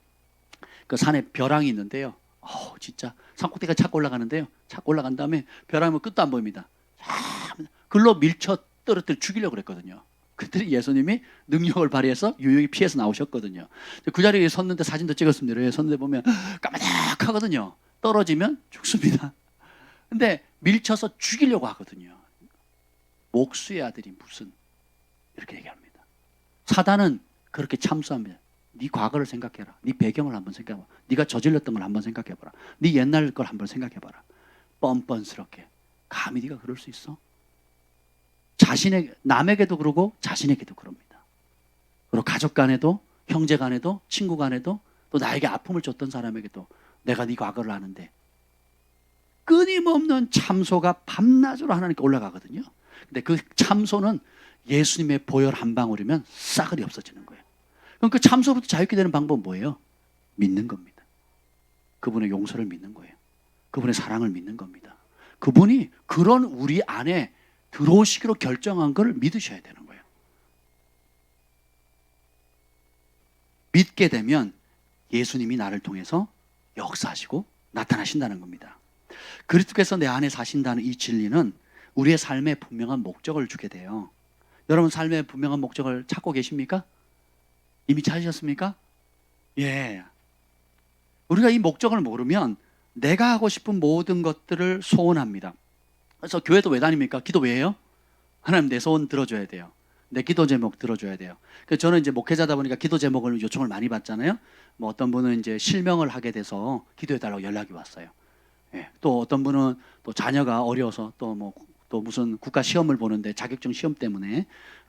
그 산에 벼랑이 있는데요. 진짜 산꼭대기가 차고 올라가는데요. 차고 올라간 다음에 벼랑은 끝도 안 보입니다. 글로 밀쳐 떨어뜨려 죽이려고 그랬거든요. 그때 예수님이 능력을 발휘해서 유유히 피해서 나오셨거든요. 그 자리에 섰는데 사진도 찍었습니다. 섰는데 보면 까마득하거든요. 떨어지면 죽습니다. 근데 밀쳐서 죽이려고 하거든요. 목수의 아들이 무슨 이렇게 얘기합니다. 사단은 그렇게 참수합니다. 네 과거를 생각해라. 네 배경을 한번 생각해봐. 네가 저질렀던 걸 한번 생각해봐라. 네 옛날 걸 한번 생각해봐라. 뻔뻔스럽게. 감히 네가 그럴 수 있어? 남에게도 그러고 자신에게도 그럽니다. 그리고 가족 간에도 형제 간에도 친구 간에도 또 나에게 아픔을 줬던 사람에게도 내가 네 과거를 아는데 끊임없는 참소가 밤낮으로 하나님께 올라가거든요. 근데 그 참소는 예수님의 보혈 한 방울이면 싸그리 없어지는 거예요. 그럼 그 참소부터 자유케 되는 방법은 뭐예요? 믿는 겁니다. 그분의 용서를 믿는 거예요. 그분의 사랑을 믿는 겁니다. 그분이 그런 우리 안에 들어오시기로 결정한 걸 믿으셔야 되는 거예요. 믿게 되면 예수님이 나를 통해서 역사하시고 나타나신다는 겁니다. 그리스도께서 내 안에 사신다는 이 진리는 우리의 삶에 분명한 목적을 주게 돼요. 여러분 삶의 분명한 목적을 찾고 계십니까? 이미 찾으셨습니까? 예. 우리가 이 목적을 모르면 내가 하고 싶은 모든 것들을 소원합니다. 그래서 교회도 왜 다닙니까? 기도 왜 해요? 하나님 내 소원 들어줘야 돼요. 내 기도 제목 들어줘야 돼요. 그래서 저는 이제 목회자다 보니까 기도 제목을 요청을 많이 받잖아요. 뭐 어떤 분은 이제 실명을 하게 돼서 기도해달라고 연락이 왔어요. 예. 또 어떤 분은 또 자녀가 어려워서 또 무슨 국가 시험을 보는데 자격증 시험 때문에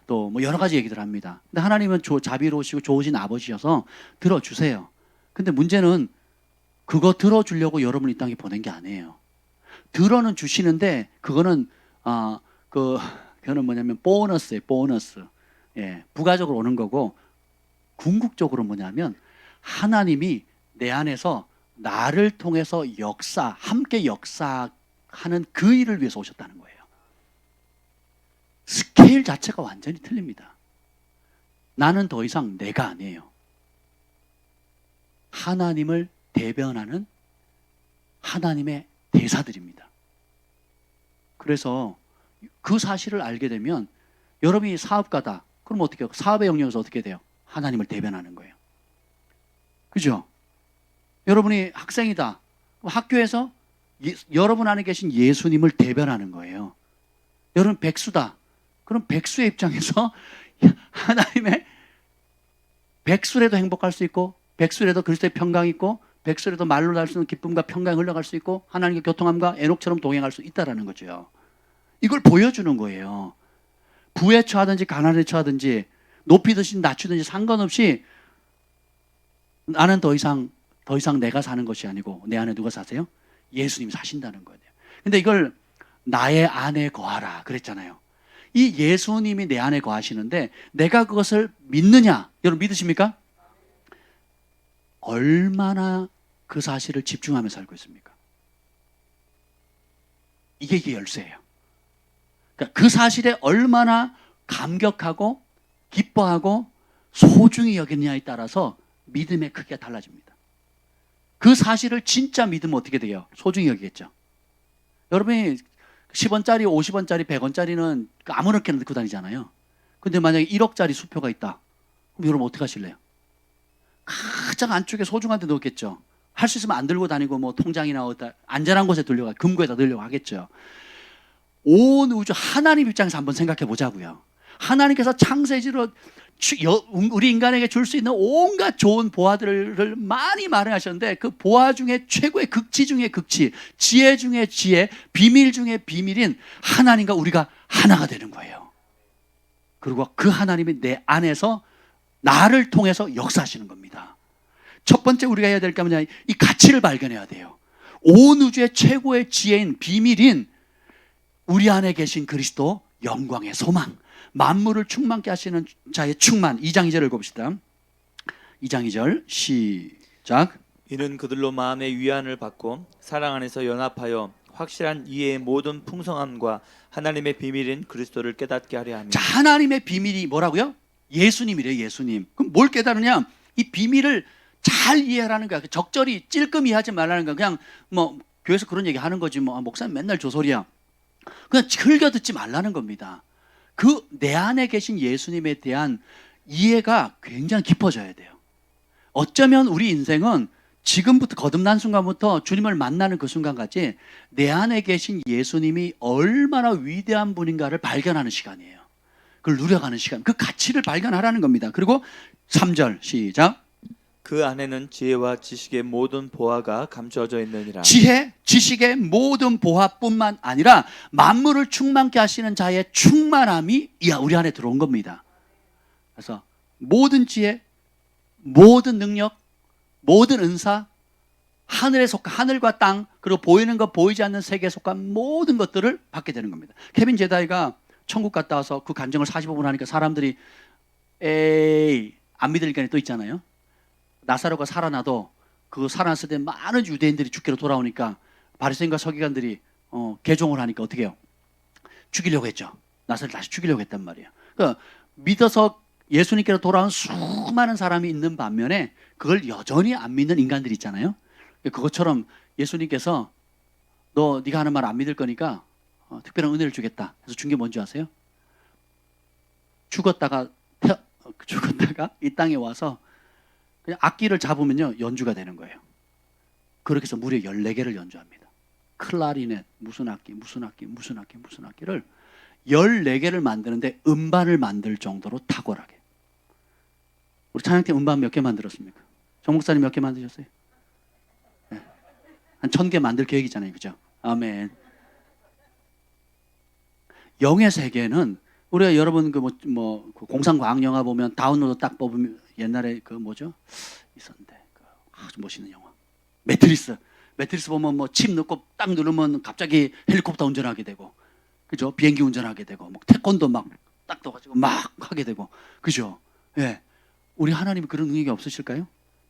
또 뭐 여러 가지 얘기들 합니다. 근데 하나님은 자비로우시고 좋으신 아버지여서 들어주세요. 근데 문제는 그거 들어주려고 여러분 이 땅에 보낸 게 아니에요. 들어는 주시는데 그거는 그거는 뭐냐면 보너스예요, 보너스. 예, 부가적으로 오는 거고 궁극적으로 뭐냐면 하나님이 내 안에서 나를 통해서 함께 역사하는 그 일을 위해서 오셨다는 거예요. 스케일 자체가 완전히 틀립니다. 나는 더 이상 내가 아니에요. 하나님을 대변하는 하나님의 대사들입니다. 그래서 그 사실을 알게 되면 여러분이 사업가다. 그럼 어떻게 해요? 사업의 영역에서 어떻게 돼요? 하나님을 대변하는 거예요. 그죠? 여러분이 학생이다. 그럼 학교에서 여러분 안에 계신 예수님을 대변하는 거예요. 여러분 백수다. 그럼 백수의 입장에서 하나님의 백수라도 행복할 수 있고 백수라도 그리스도의 평강이 있고 백수라도 말로 날 수 있는 기쁨과 평강이 흘러갈 수 있고 하나님의 교통함과 에녹처럼 동행할 수 있다는 거죠. 이걸 보여주는 거예요. 부에 처하든지 가난에 처하든지 높이 드신 낮추든지 상관없이 나는 더 이상 내가 사는 것이 아니고 내 안에 누가 사세요? 예수님이 사신다는 거예요. 근데 이걸 나의 안에 거하라 그랬잖아요. 이 예수님이 내 안에 거하시는데 내가 그것을 믿느냐? 여러분 믿으십니까? 얼마나 그 사실을 집중하며 살고 있습니까? 이게 열쇠예요. 그러니까 그 사실에 얼마나 감격하고 기뻐하고 소중히 여기느냐에 따라서 믿음의 크기가 달라집니다. 그 사실을 진짜 믿으면 어떻게 돼요? 소중히 여기겠죠. 여러분이 10원짜리, 50원짜리, 100원짜리는 아무렇게나 넣고 다니잖아요. 근데 만약에 1억짜리 수표가 있다. 그럼 여러분 어떻게 하실래요? 가장 안쪽에 소중한 데 넣겠죠. 할 수 있으면 안 들고 다니고 뭐 통장이나 어디다 안전한 곳에 들려가 금고에다 넣으려고 하겠죠. 온 우주 하나님 입장에서 한번 생각해 보자고요. 하나님께서 창세지로 우리 인간에게 줄 수 있는 온갖 좋은 보화들을 많이 마련하셨는데 그 보화 중에 최고의 극치 중에 극치, 지혜 중에 지혜, 비밀 중에 비밀인 하나님과 우리가 하나가 되는 거예요. 그리고 그 하나님이 내 안에서 나를 통해서 역사하시는 겁니다. 첫 번째 우리가 해야 될 게 뭐냐? 이 가치를 발견해야 돼요. 온 우주의 최고의 지혜인 비밀인 우리 안에 계신 그리스도 영광의 소망, 만물을 충만케 하시는 자의 충만. 2장 2절을 봅시다. 2장 2절 시작. 이는 그들로 마음의 위안을 받고 사랑 안에서 연합하여 확실한 이해의 모든 풍성함과 하나님의 비밀인 그리스도를 깨닫게 하려 합니다. 자, 하나님의 비밀이 뭐라고요? 예수님이래요. 예수님. 그럼 뭘 깨달으냐? 이 비밀을 잘 이해하라는 거야. 적절히 찔끔 이해하지 말라는 거야. 그냥 뭐 교회에서 그런 얘기 하는 거지 뭐 목사님 맨날 조소리야. 그냥 흘겨 듣지 말라는 겁니다. 그 내 안에 계신 예수님에 대한 이해가 굉장히 깊어져야 돼요. 어쩌면 우리 인생은 지금부터 거듭난 순간부터 주님을 만나는 그 순간까지 내 안에 계신 예수님이 얼마나 위대한 분인가를 발견하는 시간이에요. 그걸 누려가는 시간, 그 가치를 발견하라는 겁니다. 그리고 3절 시작. 그 안에는 지혜와 지식의 모든 보화가 감추어져 있느니라. 지혜, 지식의 모든 보화뿐만 아니라 만물을 충만케 하시는 자의 충만함이 우리 안에 들어온 겁니다. 그래서 모든 지혜, 모든 능력, 모든 은사, 하늘에 속한 하늘과 땅, 그리고 보이는 것 보이지 않는 세계에 속한 모든 것들을 받게 되는 겁니다. 케빈 제다이가 천국 갔다 와서 그 간증을 45분 하니까 사람들이 안 믿으니까 또 있잖아요. 나사로가 살아나도 그 살아났을 때 많은 유대인들이 죽기로 돌아오니까 바리새인과 서기관들이 개종을 하니까 어떻게 해요? 죽이려고 했죠. 나사로를 다시 죽이려고 했단 말이에요. 그러니까 믿어서 예수님께로 돌아온 수많은 사람이 있는 반면에 그걸 여전히 안 믿는 인간들이 있잖아요. 그것처럼 예수님께서 네가 하는 말 안 믿을 거니까 특별한 은혜를 주겠다. 그래서 준 게 뭔지 아세요? 죽었다가 이 땅에 와서 그냥 악기를 잡으면요 연주가 되는 거예요. 그렇게 해서 무려 14개를 연주합니다. 클라리넷, 무슨 악기를 14개를 만드는데 음반을 만들 정도로 탁월하게. 우리 찬양팀 음반 몇 개 만들었습니까? 정 목사님 몇 개 만드셨어요? 네. 한 1000개 만들 계획이잖아요. 그죠? 아멘. 영의 세계는 우리가 여러분 그 공상과학 영화 보면 다운로드 딱 뽑으면 옛날에 그 뭐죠? 있었는데 아주 멋있는 영화. 매트리스 보면 뭐 칩 넣고 딱 누르면 갑자기 헬리콥터 운전하게 되고, 그죠? 비행기 운전하게 되고, 뭐 태권도 막 딱 떠가지고 막 하게 되고, 그죠? 예. 우리 하나님이 그런 능력이 없으실까요?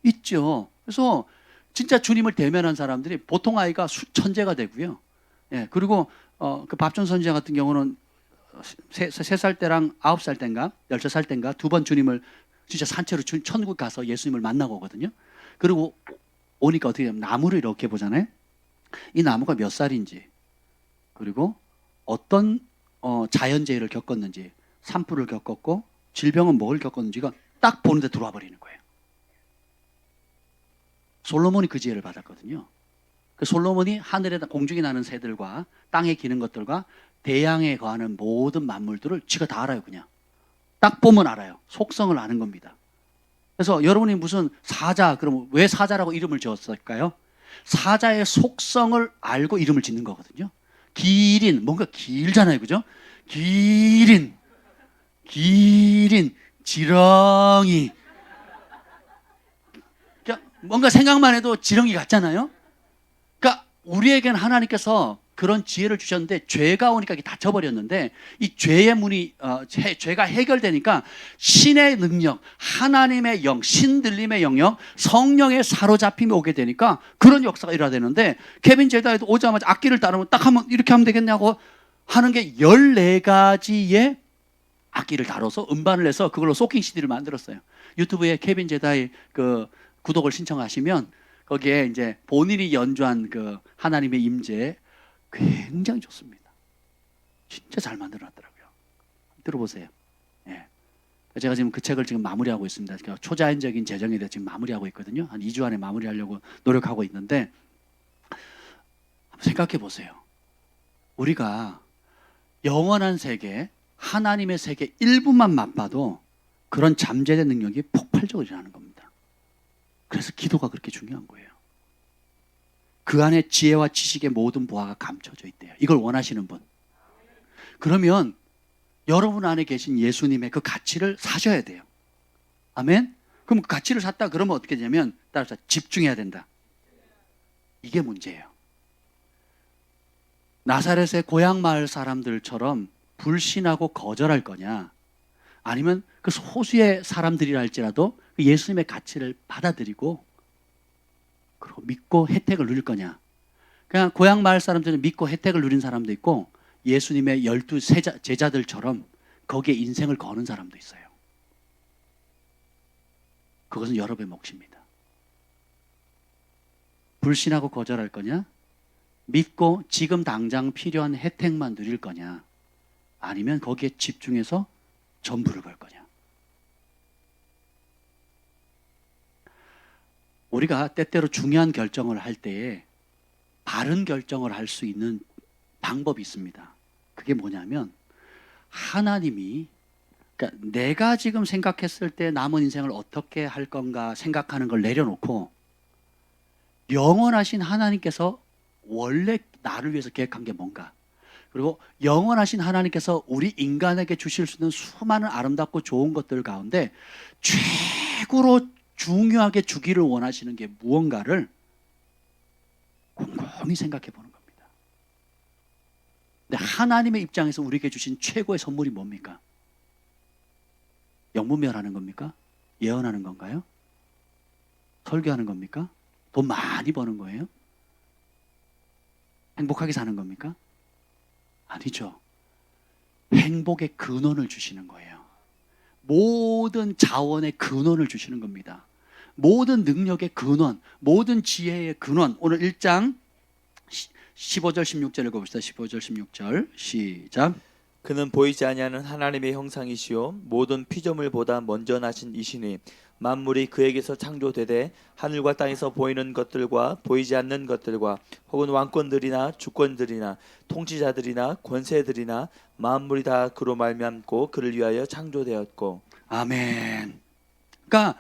있죠. 그래서 진짜 주님을 대면한 사람들이 보통 아이가 천재가 되고요. 예, 그리고 그 밥존 선지자 같은 경우는 3살 때랑 9살 때인가 13살 때인가 두 번 주님을 진짜 산채로 천국 가서 예수님을 만나고 오거든요. 그리고 오니까 어떻게 되냐면 나무를 이렇게 보잖아요. 이 나무가 몇 살인지 그리고 어떤 자연재해를 겪었는지 산불을 겪었고 질병은 뭘 겪었는지가 딱 보는데 들어와 버리는 거예요. 솔로몬이 그 지혜를 받았거든요. 그 솔로몬이 하늘에 공중에 나는 새들과 땅에 기는 것들과 대양에 거하는 모든 만물들을 지가 다 알아요. 그냥 딱 보면 알아요. 속성을 아는 겁니다. 그래서 여러분이 무슨 사자, 그럼 왜 사자라고 이름을 지었을까요? 사자의 속성을 알고 이름을 짓는 거거든요. 기린, 뭔가 길잖아요. 그죠? 기린, 지렁이. 그러니까 뭔가 생각만 해도 지렁이 같잖아요. 그러니까 우리에게는 하나님께서 그런 지혜를 주셨는데 죄가 오니까 이게 닫혀버렸는데 이 죄의 문이 죄가 해결되니까 신의 능력, 하나님의 영, 신들림의 영역, 성령의 사로잡힘이 오게 되니까 그런 역사가 일어나야 되는데 케빈 제다에도 오자마자 악기를 따르면 딱 하면 이렇게 하면 되겠냐고 하는 게 14가지의 악기를 다뤄서 음반을 내서 그걸로 소킹 CD를 만들었어요. 유튜브에 케빈 제다의 그 구독을 신청하시면 거기에 이제 본인이 연주한 그 하나님의 임재 굉장히 좋습니다. 진짜 잘 만들어놨더라고요. 들어보세요. 예. 제가 지금 그 책을 지금 마무리하고 있습니다. 그러니까 초자연적인 재정에 대해 지금 마무리하고 있거든요. 한 2주 안에 마무리하려고 노력하고 있는데 한번 생각해 보세요. 우리가 영원한 세계, 하나님의 세계 일부만 맛봐도 그런 잠재된 능력이 폭발적으로 일어나는 겁니다. 그래서 기도가 그렇게 중요한 거예요. 그 안에 지혜와 지식의 모든 보화가 감춰져 있대요. 이걸 원하시는 분. 그러면 여러분 안에 계신 예수님의 그 가치를 사셔야 돼요. 아멘? 그럼 그 가치를 샀다 그러면 어떻게 되냐면 따라서 집중해야 된다. 이게 문제예요. 나사렛의 고향 마을 사람들처럼 불신하고 거절할 거냐, 아니면 그 소수의 사람들이라 할지라도 그 예수님의 가치를 받아들이고 그리고 믿고 혜택을 누릴 거냐. 그냥 고향 마을 사람들은 믿고 혜택을 누린 사람도 있고 예수님의 12 제자들처럼 거기에 인생을 거는 사람도 있어요. 그것은 여러분의 몫입니다. 불신하고 거절할 거냐, 믿고 지금 당장 필요한 혜택만 누릴 거냐, 아니면 거기에 집중해서 전부를 걸 거냐. 우리가 때때로 중요한 결정을 할 때에 바른 결정을 할 수 있는 방법이 있습니다. 그게 뭐냐면 하나님이, 그러니까 내가 지금 생각했을 때 남은 인생을 어떻게 할 건가 생각하는 걸 내려놓고 영원하신 하나님께서 원래 나를 위해서 계획한 게 뭔가, 그리고 영원하신 하나님께서 우리 인간에게 주실 수 있는 수많은 아름답고 좋은 것들 가운데 최고로 중요하게 주기를 원하시는 게 무언가를 곰곰이 생각해 보는 겁니다. 근데 하나님의 입장에서 우리에게 주신 최고의 선물이 뭡니까? 영분별하는 겁니까? 예언하는 건가요? 설교하는 겁니까? 돈 많이 버는 거예요? 행복하게 사는 겁니까? 아니죠. 행복의 근원을 주시는 거예요. 모든 자원의 근원을 주시는 겁니다. 모든 능력의 근원, 모든 지혜의 근원. 오늘 1장 15절 16절 읽어봅시다. 15절 16절 시작. 그는 보이지 아니하는 하나님의 형상이시요 모든 피조물보다 먼저 나신 이시니 만물이 그에게서 창조되되 하늘과 땅에서 보이는 것들과 보이지 않는 것들과 혹은 왕권들이나 주권들이나 통치자들이나 권세들이나 만물이 다 그로 말미암고 그를 위하여 창조되었고. 아멘. 그러니까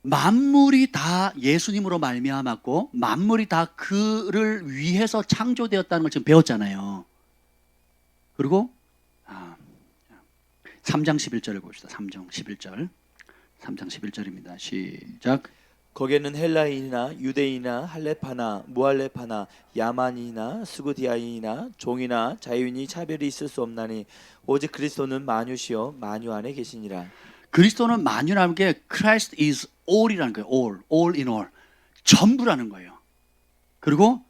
만물이 다 예수님으로 말미암았고 만물이 다 그를 위해서 창조되었다는 걸 지금 배웠잖아요. 그리고 3장 11절을 봅시다. 3장 11절. 3장 11절입니다. 시작. 거기에는 헬라인이나 유대인이나 할레파나 무할레파나 야만인이나 스구디아인이나 종이나 자유인이 차별이 있을 수 없나니 오직 그리스도는 만유시요 만유 안에 계시니라. 그리스도는 만유라는 게 Christ is all이라는 거예요. all in all. 전부라는 거예요. 그리고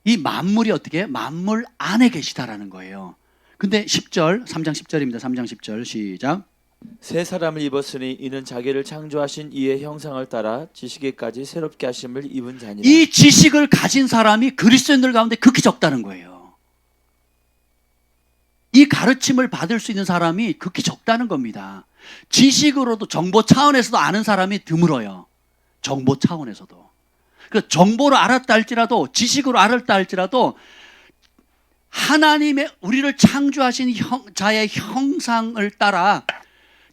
이 만물이 어떻게 만물 안에 계시다라는 거예요. 근데 10절, 3장 10절입니다. 3장 10절 시작. 새 사람을 입었으니 이는 자기를 창조하신 이의 형상을 따라 지식에까지 새롭게 하심을 입은 자니라. 이 지식을 가진 사람이 그리스도인들 가운데 극히 적다는 거예요. 이 가르침을 받을 수 있는 사람이 극히 적다는 겁니다. 지식으로도 정보 차원에서도 아는 사람이 드물어요. 정보 차원에서도. 그 정보를 알았다 할지라도 지식으로 알았다 할지라도 하나님의 우리를 창조하신 자의 형상을 따라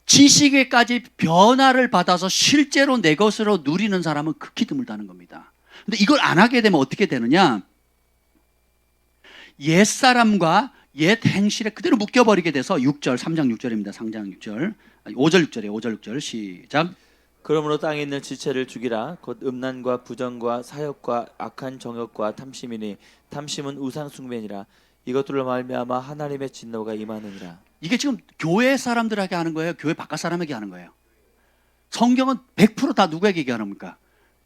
지식에까지 변화를 받아서 실제로 내 것으로 누리는 사람은 극히 드물다는 겁니다. 근데 이걸 안 하게 되면 어떻게 되느냐? 옛사람과 옛 행실에 그대로 묶여버리게 돼서 6절, 3장 6절입니다. 3장 6절. 5절 6절이에요. 5절 6절 시작. 그러므로 땅에 있는 지체를 죽이라. 곧 음란과 부정과 사욕과 악한 정욕과 탐심이니 탐심은 우상 숭배니라. 이것들로 말미암아 하나님의 진노가 임하느니라. 이게 지금 교회 사람들에게 하는 거예요? 교회 바깥 사람에게 하는 거예요? 성경은 100% 다 누구에게 얘기하는 겁니까?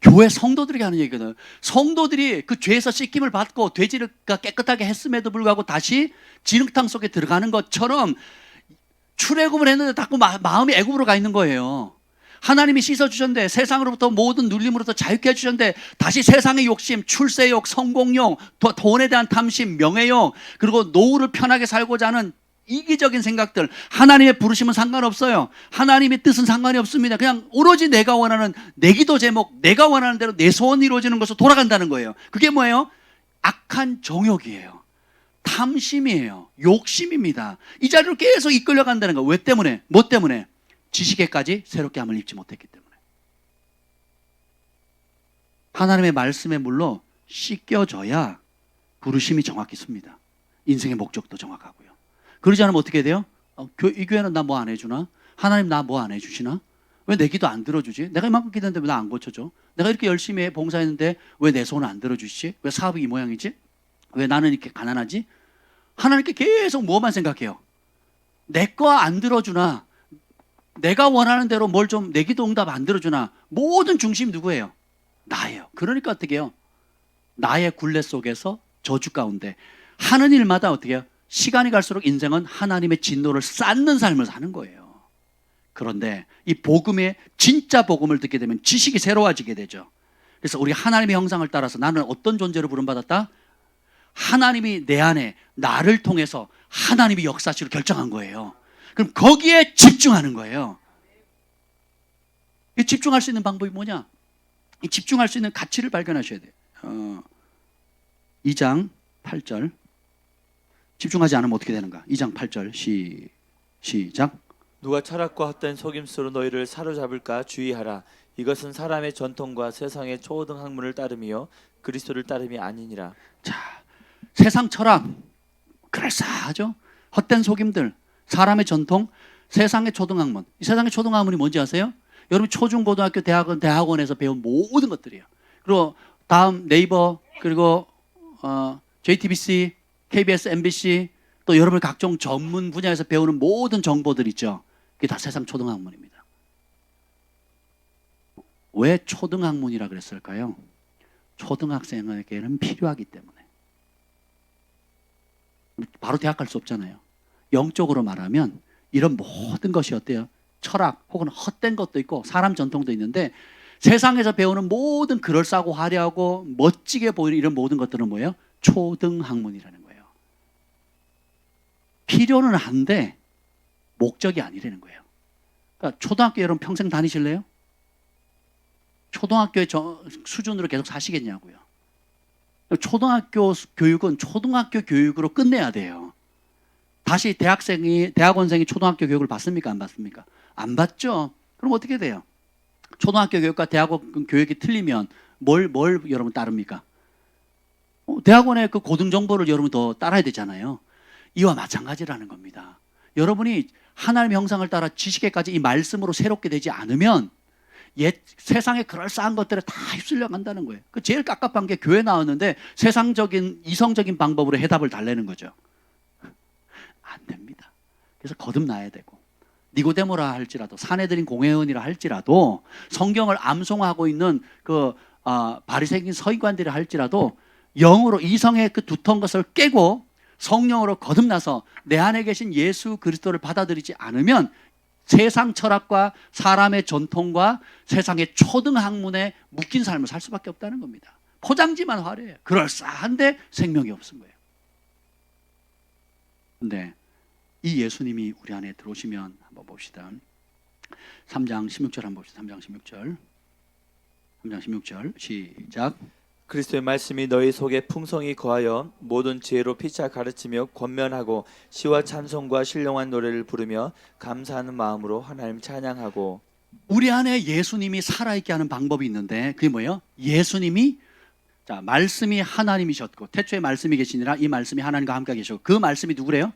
교회 성도들에게 하는 얘기거든요. 성도들이 그 죄에서 씻김을 받고 돼지가 깨끗하게 했음에도 불구하고 다시 진흙탕 속에 들어가는 것처럼 출애굽을 했는데 자꾸 마음이 애굽으로 가 있는 거예요. 하나님이 씻어주셨는데 세상으로부터 모든 눌림으로부터 자유케 해주셨는데 다시 세상의 욕심, 출세욕, 성공욕, 돈에 대한 탐심, 명예욕, 그리고 노후를 편하게 살고자 하는 이기적인 생각들, 하나님의 부르심은 상관없어요. 하나님의 뜻은 상관이 없습니다. 그냥 오로지 내가 원하는 내 기도 제목, 내가 원하는 대로 내 소원이 이루어지는 것으로 돌아간다는 거예요. 그게 뭐예요? 악한 정욕이에요. 탐심이에요. 욕심입니다. 이 자리로 계속 이끌려간다는 거예요. 왜 때문에? 뭐 때문에? 지식에까지 새롭게 함을 입지 못했기 때문에. 하나님의 말씀의 물로 씻겨져야 부르심이 정확히 씁니다. 인생의 목적도 정확하고요. 그러지 않으면 어떻게 돼요? 이 교회는 나 뭐 안 해주나? 하나님 나 뭐 안 해주시나? 왜 내 기도 안 들어주지? 내가 이만큼 기도했는데 왜 나 안 고쳐줘? 내가 이렇게 열심히 봉사했는데 왜 내 손을 안 들어주시지? 왜 사업이 이 모양이지? 왜 나는 이렇게 가난하지? 하나님께 계속 뭐만 생각해요? 내 거 안 들어주나? 내가 원하는 대로 뭘 좀 내 기도 응답 안 들어주나? 모든 중심이 누구예요? 나예요. 그러니까 어떻게 해요? 나의 굴레 속에서 저주 가운데 하는 일마다 어떻게 해요? 시간이 갈수록 인생은 하나님의 진노를 쌓는 삶을 사는 거예요. 그런데 이 복음의 진짜 복음을 듣게 되면 지식이 새로워지게 되죠. 그래서 우리 하나님의 형상을 따라서 나는 어떤 존재로 부름받았다? 하나님이 내 안에 나를 통해서 하나님이 역사시로 결정한 거예요. 그럼 거기에 집중하는 거예요. 이 집중할 수 있는 방법이 뭐냐? 이 집중할 수 있는 가치를 발견하셔야 돼요. 2장 8절. 집중하지 않으면 어떻게 되는가? 2장 8절 시작. 누가 철학과 헛된 속임수로 너희를 사로잡을까 주의하라. 이것은 사람의 전통과 세상의 초등 학문을 따름이요 그리스도를 따름이 아니니라. 자, 세상 철학 그럴싸하죠. 헛된 속임들, 사람의 전통, 세상의 초등학문. 이 세상의 초등학문이 뭔지 아세요? 여러분 초중고등학교 대학원에서 배운 모든 것들이에요. 그리고 다음 네이버, 그리고 JTBC, KBS, MBC, 또 여러분 각종 전문 분야에서 배우는 모든 정보들 있죠. 그게 다 세상 초등학문입니다. 왜 초등학문이라 그랬을까요? 초등학생에게는 필요하기 때문에. 바로 대학 갈 수 없잖아요. 영적으로 말하면 이런 모든 것이 어때요? 철학 혹은 헛된 것도 있고 사람 전통도 있는데 세상에서 배우는 모든 그럴싸하고 화려하고 멋지게 보이는 이런 모든 것들은 뭐예요? 초등학문이라는 거예요. 필요는 한데 목적이 아니라는 거예요. 그러니까 초등학교 여러분 평생 다니실래요? 초등학교의 수준으로 계속 사시겠냐고요. 초등학교 교육은 초등학교 교육으로 끝내야 돼요. 다시 대학원생이 초등학교 교육을 받습니까? 안 받습니까? 안 받죠. 그럼 어떻게 돼요? 초등학교 교육과 대학원 교육이 틀리면 뭘 여러분 따릅니까? 대학원의 그 고등 정보를 여러분 더 따라야 되잖아요. 이와 마찬가지라는 겁니다. 여러분이 하나님의 형상을 따라 지식에까지 이 말씀으로 새롭게 되지 않으면 옛 세상의 그럴싸한 것들에 다 휩쓸려 간다는 거예요. 그 제일 깝깝한 게 교회 나왔는데 세상적인 이성적인 방법으로 해답을 달래는 거죠. 안 됩니다. 그래서 거듭나야 되고 니고데모라 할지라도 사내들인 공회원이라 할지라도 성경을 암송하고 있는 바리새인 서기관들이 할지라도 영으로 이성의 그 두터운 것을 깨고 성령으로 거듭나서 내 안에 계신 예수 그리스도를 받아들이지 않으면 세상 철학과 사람의 전통과 세상의 초등 학문에 묶인 삶을 살 수밖에 없다는 겁니다. 포장지만 화려해요. 그럴싸한데 생명이 없은 거예요. 근데 이 예수님이 우리 안에 들어오시면 한번 봅시다. 3장 16절 한번 봅시다. 3장 16절. 3장 16절 시작. 그리스도의 말씀이 너희 속에 풍성히 거하여 모든 지혜로 피차 가르치며 권면하고 시와 찬송과 신령한 노래를 부르며 감사하는 마음으로 하나님 찬양하고. 우리 안에 예수님이 살아있게 하는 방법이 있는데 그게 뭐예요? 예수님이 자 말씀이 하나님이셨고 태초에 말씀이 계시니라 이 말씀이 하나님과 함께 계시고 그 말씀이 누구래요?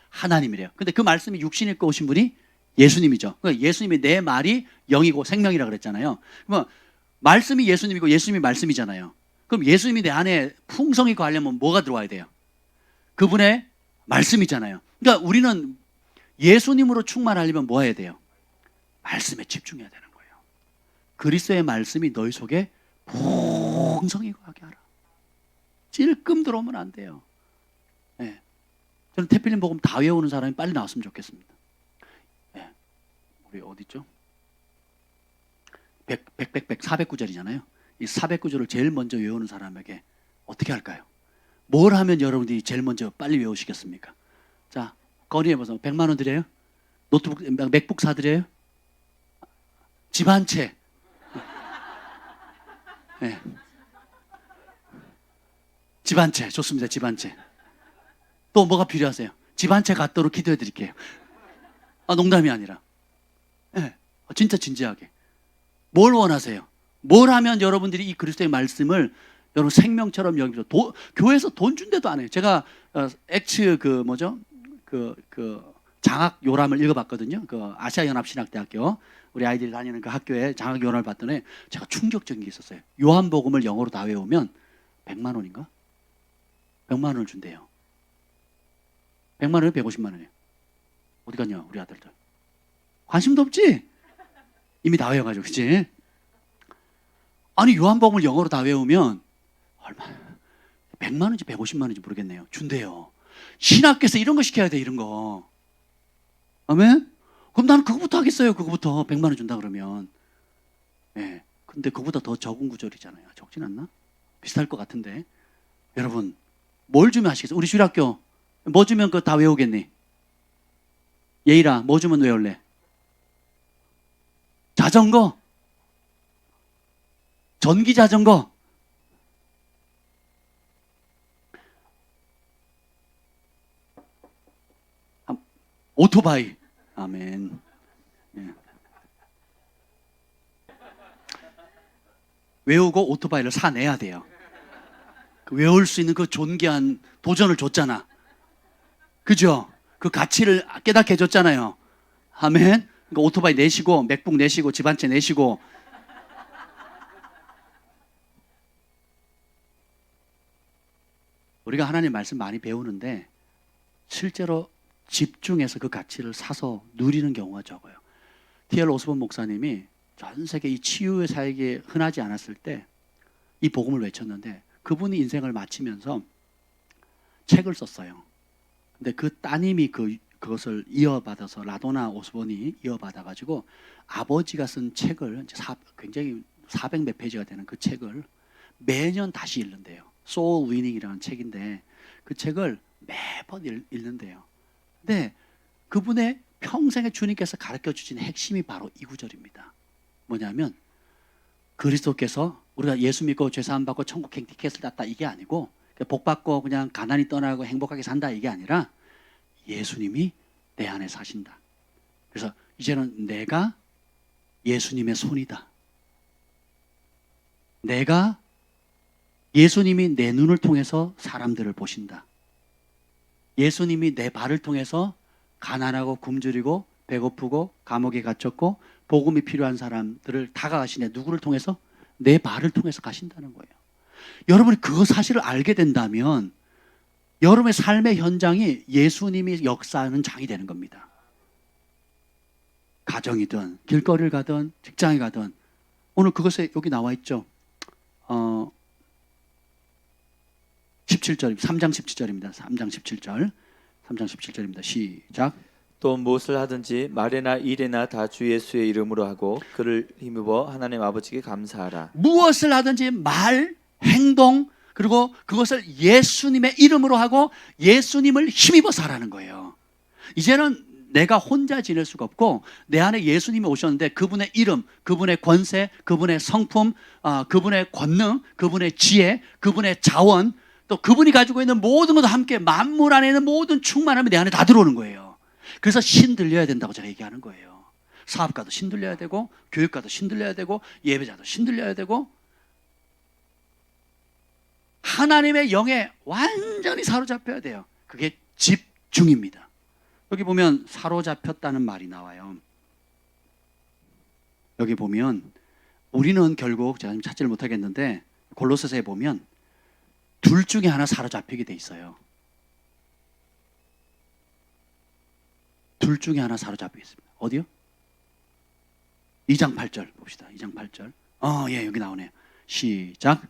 하나님이래요. 근데 그 말씀이 육신 입고 오신 분이 예수님이죠. 그러니까 예수님이 내 말이 영이고 생명이라 그랬잖아요. 그러면 말씀이 예수님이고 예수님이 말씀이잖아요. 그럼 예수님이 내 안에 풍성히 거하려면 뭐가 들어와야 돼요? 그분의 말씀이잖아요. 그러니까 우리는 예수님으로 충만하려면 뭐 해야 돼요? 말씀에 집중해야 되는 거예요. 그리스도의 말씀이 너희 속에 풍성히 거하게 하라. 찔끔 들어오면 안 돼요. 네. 저는 태필린 복음 다 외우는 사람이 빨리 나왔으면 좋겠습니다. 네. 우리 어디 있죠? 400구절이잖아요. 이 400구절을 제일 먼저 외우는 사람에게 어떻게 할까요? 뭘 하면 여러분들이 제일 먼저 빨리 외우시겠습니까? 자, 건의해 보세요. 100만 원 드려요? 노트북, 맥북 사드려요? 집 한 채. 네. 집 한 채. 좋습니다. 집 한 채. 또 뭐가 필요하세요? 집 한 채 갖도록 기도해 드릴게요. 농담이 아니라. 네. 진짜 진지하게. 뭘 원하세요? 뭘 하면 여러분들이 이 그리스도의 말씀을 여러분 생명처럼 여기서 교회에서 돈 준대도 안 해요. 제가 액츠 장학 요람을 읽어봤거든요. 그 아시아연합신학대학교 우리 아이들이 다니는 그 학교에 장학 요람을 봤더니 제가 충격적인 게 있었어요. 요한복음을 영어로 다 외우면 100만 원인가? 100만 원을 준대요. 100만 원이에요? 150만 원이에요? 어디 갔냐 우리 아들들. 관심도 없지? 이미 다 외워가지고 그치? 아니 요한복음을 영어로 다 외우면 얼마 100만 원인지 150만 원인지 모르겠네요. 준대요. 신학교에서 이런 거 시켜야 돼. 이런 거. 아멘? 그럼 나는 그거부터 하겠어요. 그거부터 100만 원 준다 그러면. 예. 근데 그거보다 더 적은 구절이잖아요. 적진 않나? 비슷할 것 같은데. 여러분 뭘 주면 하시겠어요? 우리 주일학교 뭐 주면 그거 다 외우겠니? 예일아 뭐 주면 외울래? 자전거? 전기 자전거? 오토바이? 아멘. 예. 외우고 오토바이를 사내야 돼요. 외울 수 있는 그 존귀한 도전을 줬잖아. 그죠? 그 가치를 깨닫게 해줬잖아요. 아멘. 그러니까 오토바이 내시고 맥북 내시고 집 한 채 내시고 우리가 하나님 말씀 많이 배우는데 실제로 집중해서 그 가치를 사서 누리는 경우가 적어요. T.L. 오스본 목사님이 전 세계 이 치유의 사역이 흔하지 않았을 때 이 복음을 외쳤는데 그분이 인생을 마치면서 책을 썼어요. 근데 그 따님이 그것을 이어받아서 라도나 오스본이 이어받아가지고 아버지가 쓴 책을 굉장히 400몇 페이지가 되는 그 책을 매년 다시 읽는데요. 소울 위닝이라는 책인데 그 책을 매번 읽는데요. 근데 그분의 평생에 주님께서 가르쳐 주신 핵심이 바로 이 구절입니다. 뭐냐면 그리스도께서 우리가 예수 믿고 죄사함 받고 천국 티켓을 땄다 이게 아니고 복 받고 그냥 가난히 떠나고 행복하게 산다 이게 아니라 예수님이 내 안에 사신다. 그래서 이제는 내가 예수님의 손이다. 내가 예수님이 내 눈을 통해서 사람들을 보신다. 예수님이 내 발을 통해서 가난하고 굶주리고 배고프고 감옥에 갇혔고 복음이 필요한 사람들을 다가가시네. 누구를 통해서? 내 발을 통해서 가신다는 거예요. 여러분이 그 사실을 알게 된다면 여러분의 삶의 현장이 예수님이 역사하는 장이 되는 겁니다. 가정이든 길거리를 가든 직장에 가든 오늘 그것에 여기 나와 있죠. 17절, 3장 17절입니다. 3장 17절. 3장 17절입니다. 시작. 또 무엇을 하든지 말이나 일이나 다 주 예수의 이름으로 하고 그를 힘입어 하나님 아버지께 감사하라. 무엇을 하든지 말, 행동, 그리고 그것을 예수님의 이름으로 하고 예수님을 힘입어서 하라는 거예요. 이제는 내가 혼자 지낼 수가 없고 내 안에 예수님이 오셨는데 그분의 이름, 그분의 권세, 그분의 성품, 그분의 권능, 그분의 지혜, 그분의 자원, 또 그분이 가지고 있는 모든 것도 함께 만물 안에 있는 모든 충만함이 내 안에 다 들어오는 거예요. 그래서 신 들려야 된다고 제가 얘기하는 거예요. 사업가도 신 들려야 되고 교육가도 신 들려야 되고 예배자도 신 들려야 되고 하나님의 영에 완전히 사로잡혀야 돼요. 그게 집중입니다. 여기 보면 사로잡혔다는 말이 나와요. 여기 보면 우리는 결국 제가 지금 찾지를 못하겠는데 골로새서에 보면 둘 중에 하나 사로잡히게 돼 있어요. 둘 중에 하나 사로잡혀 있습니다. 어디요? 2장 8절 봅시다. 2장 8절. 예, 여기 나오네요. 시작.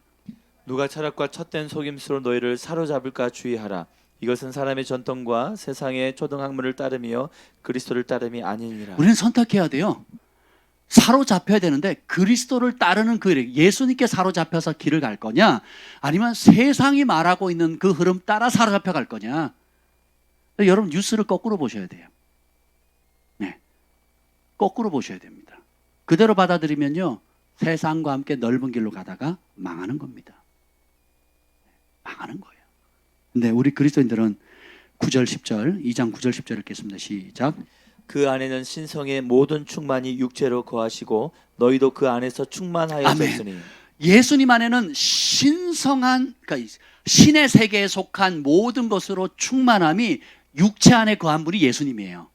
누가 철학과 헛된 속임수로 너희를 사로잡을까 주의하라. 이것은 사람의 전통과 세상의 초등학문을 따르며 그리스도를 따름이 아니니라. 우리는 선택해야 돼요. 사로잡혀야 되는데 그리스도를 따르는 그 길, 예수님께 사로잡혀서 길을 갈 거냐, 아니면 세상이 말하고 있는 그 흐름 따라 사로잡혀 갈 거냐. 여러분 뉴스를 거꾸로 보셔야 돼요. 네, 거꾸로 보셔야 됩니다. 그대로 받아들이면요 세상과 함께 넓은 길로 가다가 망하는 겁니다. 망하는 거예요. 근데 우리 그리스도인들은 9절 10절 2장 9절 10절 읽겠습니다. 시작. 그 안에는 신성의 모든 충만이 육체로 거하시고 너희도 그 안에서 충만하였으니. 예수님 안에는 신성한, 그러니까 신의 세계에 속한 모든 것으로 충만함이 육체 안에 거한 분이 예수님이에요.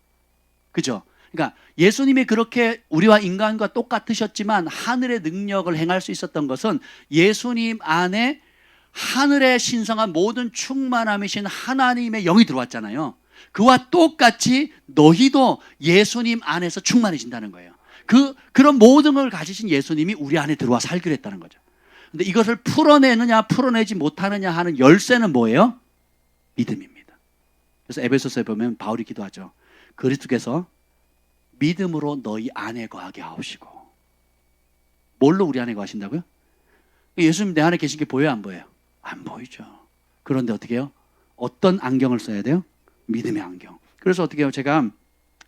그죠? 그러니까 예수님이 그렇게 우리와 인간과 똑같으셨지만 하늘의 능력을 행할 수 있었던 것은 예수님 안에 하늘의 신성한 모든 충만함이신 하나님의 영이 들어왔잖아요. 그와 똑같이 너희도 예수님 안에서 충만해진다는 거예요. 그런 모든 걸 가지신 예수님이 우리 안에 들어와 살기로 했다는 거죠. 근데 이것을 풀어내느냐 풀어내지 못하느냐 하는 열쇠는 뭐예요? 믿음입니다. 그래서 에베소서에 보면 바울이 기도하죠. 그리스도께서 믿음으로 너희 안에 거하게 하옵시고. 뭘로 우리 안에 거하신다고요? 예수님 내 안에 계신 게 보여요, 안 보여요? 안 보이죠. 그런데 어떻게 해요? 어떤 안경을 써야 돼요? 믿음의 안경. 그래서 어떻게 해요? 제가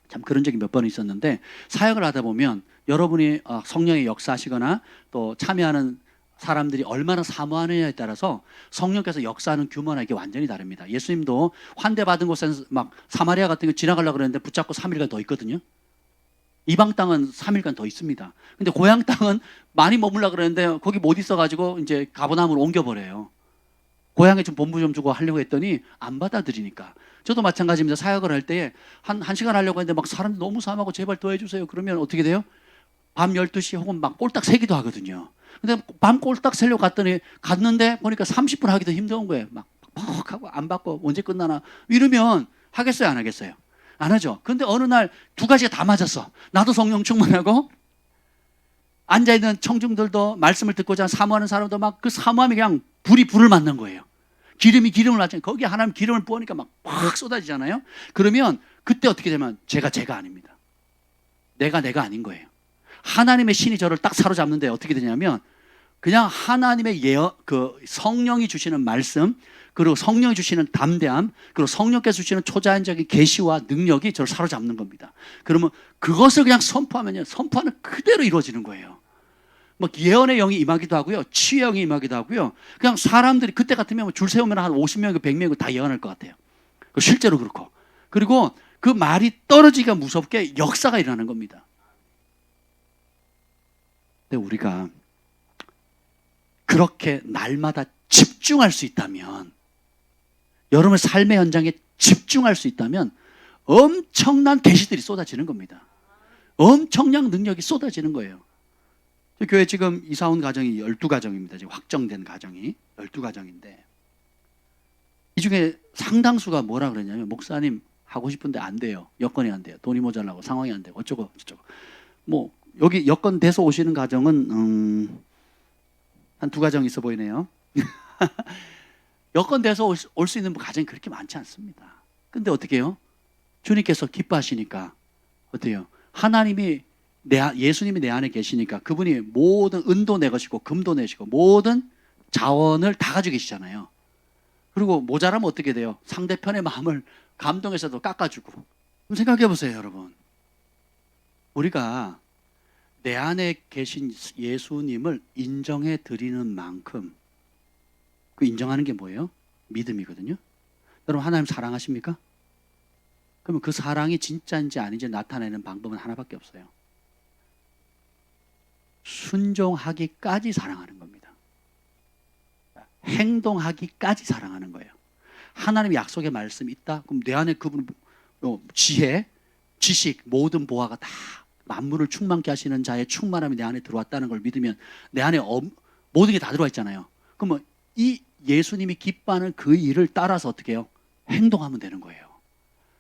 참 그런 적이 몇 번 있었는데 사역을 하다 보면 여러분이 성령의 역사하시거나 또 참여하는 사람들이 얼마나 사모하느냐에 따라서 성령께서 역사하는 규모나 이게 완전히 다릅니다. 예수님도 환대받은 곳에는 막 사마리아 같은 거 지나가려고 그랬는데 붙잡고 3일간 더 있거든요. 이방 땅은 3일간 더 있습니다. 근데 고향 땅은 많이 머물려고 그랬는데 거기 못 있어가지고 이제 가버나움으로 옮겨버려요. 고향에 좀 본부 좀 주고 하려고 했더니 안 받아들이니까. 저도 마찬가지입니다. 사역을 할 때에 한 시간 하려고 했는데 막 사람들 너무 사모하고 제발 더 해주세요. 그러면 어떻게 돼요? 밤 12시 혹은 막 꼴딱 새기도 하거든요. 근데 밤 꼴딱 새려고 갔는데 보니까 30분 하기도 힘든 거예요. 막 퍽 하고 안 받고 언제 끝나나 이러면 하겠어요, 안 하겠어요? 안 하죠. 근데 어느 날 두 가지가 다 맞았어. 나도 성령 충만하고 앉아있는 청중들도 말씀을 듣고자 사모하는 사람도 막 그 사모함이 그냥 불을 맞는 거예요. 기름이 기름을 맞잖아요. 거기에 하나님 기름을 부으니까 막 쏟아지잖아요. 그러면 그때 어떻게 되면 제가 아닙니다. 내가 아닌 거예요. 하나님의 신이 저를 딱 사로잡는데 어떻게 되냐면 그냥 하나님의 그 성령이 주시는 말씀, 그리고 성령이 주시는 담대함, 그리고 성령께서 주시는 초자연적인 계시와 능력이 저를 사로잡는 겁니다. 그러면 그것을 그냥 선포하면요, 선포하는 그대로 이루어지는 거예요. 뭐 예언의 영이 임하기도 하고요, 치유의 영이 임하기도 하고요. 그냥 사람들이 그때 같으면 줄 세우면 한 50명이고 100명이고 다 예언할 것 같아요. 실제로 그렇고. 그리고 그 말이 떨어지기가 무섭게 역사가 일어나는 겁니다. 근데 우리가 그렇게 날마다 집중할 수 있다면, 여러분의 삶의 현장에 집중할 수 있다면 엄청난 계시들이 쏟아지는 겁니다. 엄청난 능력이 쏟아지는 거예요. 교회 지금 이사 온 가정이 12가정입니다. 지금 확정된 가정이 12가정인데 이 중에 상당수가 뭐라 그러냐면, 목사님 하고 싶은데 안 돼요. 여건이 안 돼요. 돈이 모자라고 상황이 안 되고 어쩌고 저쩌고. 뭐 여기 여건 돼서 오시는 가정은 한 두 가정 있어 보이네요. 여건 돼서 올 수 있는 가정이 그렇게 많지 않습니다. 근데 어떻게 해요? 주님께서 기뻐하시니까 어때요? 하나님이 예수님이 내 안에 계시니까 그분이 모든 은도 내것이고 금도 내시고 모든 자원을 다 가지고 계시잖아요. 그리고 모자라면 어떻게 돼요? 상대편의 마음을 감동해서도 깎아주고. 그럼 생각해 보세요, 여러분. 우리가 내 안에 계신 예수님을 인정해 드리는 만큼 그 인정하는 게 뭐예요? 믿음이거든요. 여러분 하나님 사랑하십니까? 그러면 그 사랑이 진짜인지 아닌지 나타내는 방법은 하나밖에 없어요. 순종하기까지 사랑하는 겁니다. 행동하기까지 사랑하는 거예요. 하나님의 약속의 말씀이 있다? 그럼 내 안에 그분 지혜, 지식, 모든 보화가 다 만물을 충만케 하시는 자의 충만함이 내 안에 들어왔다는 걸 믿으면 내 안에 모든 게 다 들어와 있잖아요. 그러면 이 예수님이 기뻐하는 그 일을 따라서 어떻게 해요? 행동하면 되는 거예요.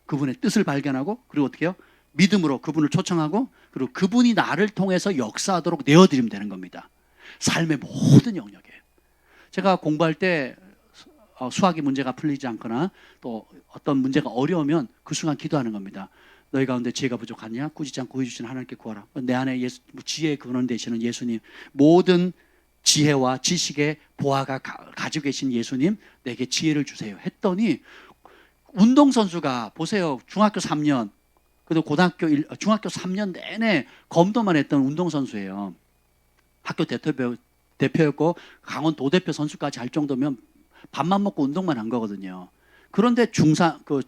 그분의 뜻을 발견하고 그리고 어떻게 해요? 믿음으로 그분을 초청하고 그리고 그분이 나를 통해서 역사하도록 내어드리면 되는 겁니다. 삶의 모든 영역에. 제가 공부할 때 수학의 문제가 풀리지 않거나 또 어떤 문제가 어려우면 그 순간 기도하는 겁니다. 너희 가운데 지혜가 부족하냐? 꾸짖지 않고 구해주시는 하나님께 구하라. 내 안에 지혜의 근원 되시는 예수님, 모든 지혜와 지식의 보화가 가지고 계신 예수님, 내게 지혜를 주세요 했더니 운동선수가 보세요. 중학교 3년 그리고 중학교 3년 내내 검도만 했던 운동선수예요. 학교 대표였고 강원도 대표 선수까지 할 정도면 밥만 먹고 운동만 한 거거든요. 그런데 중학교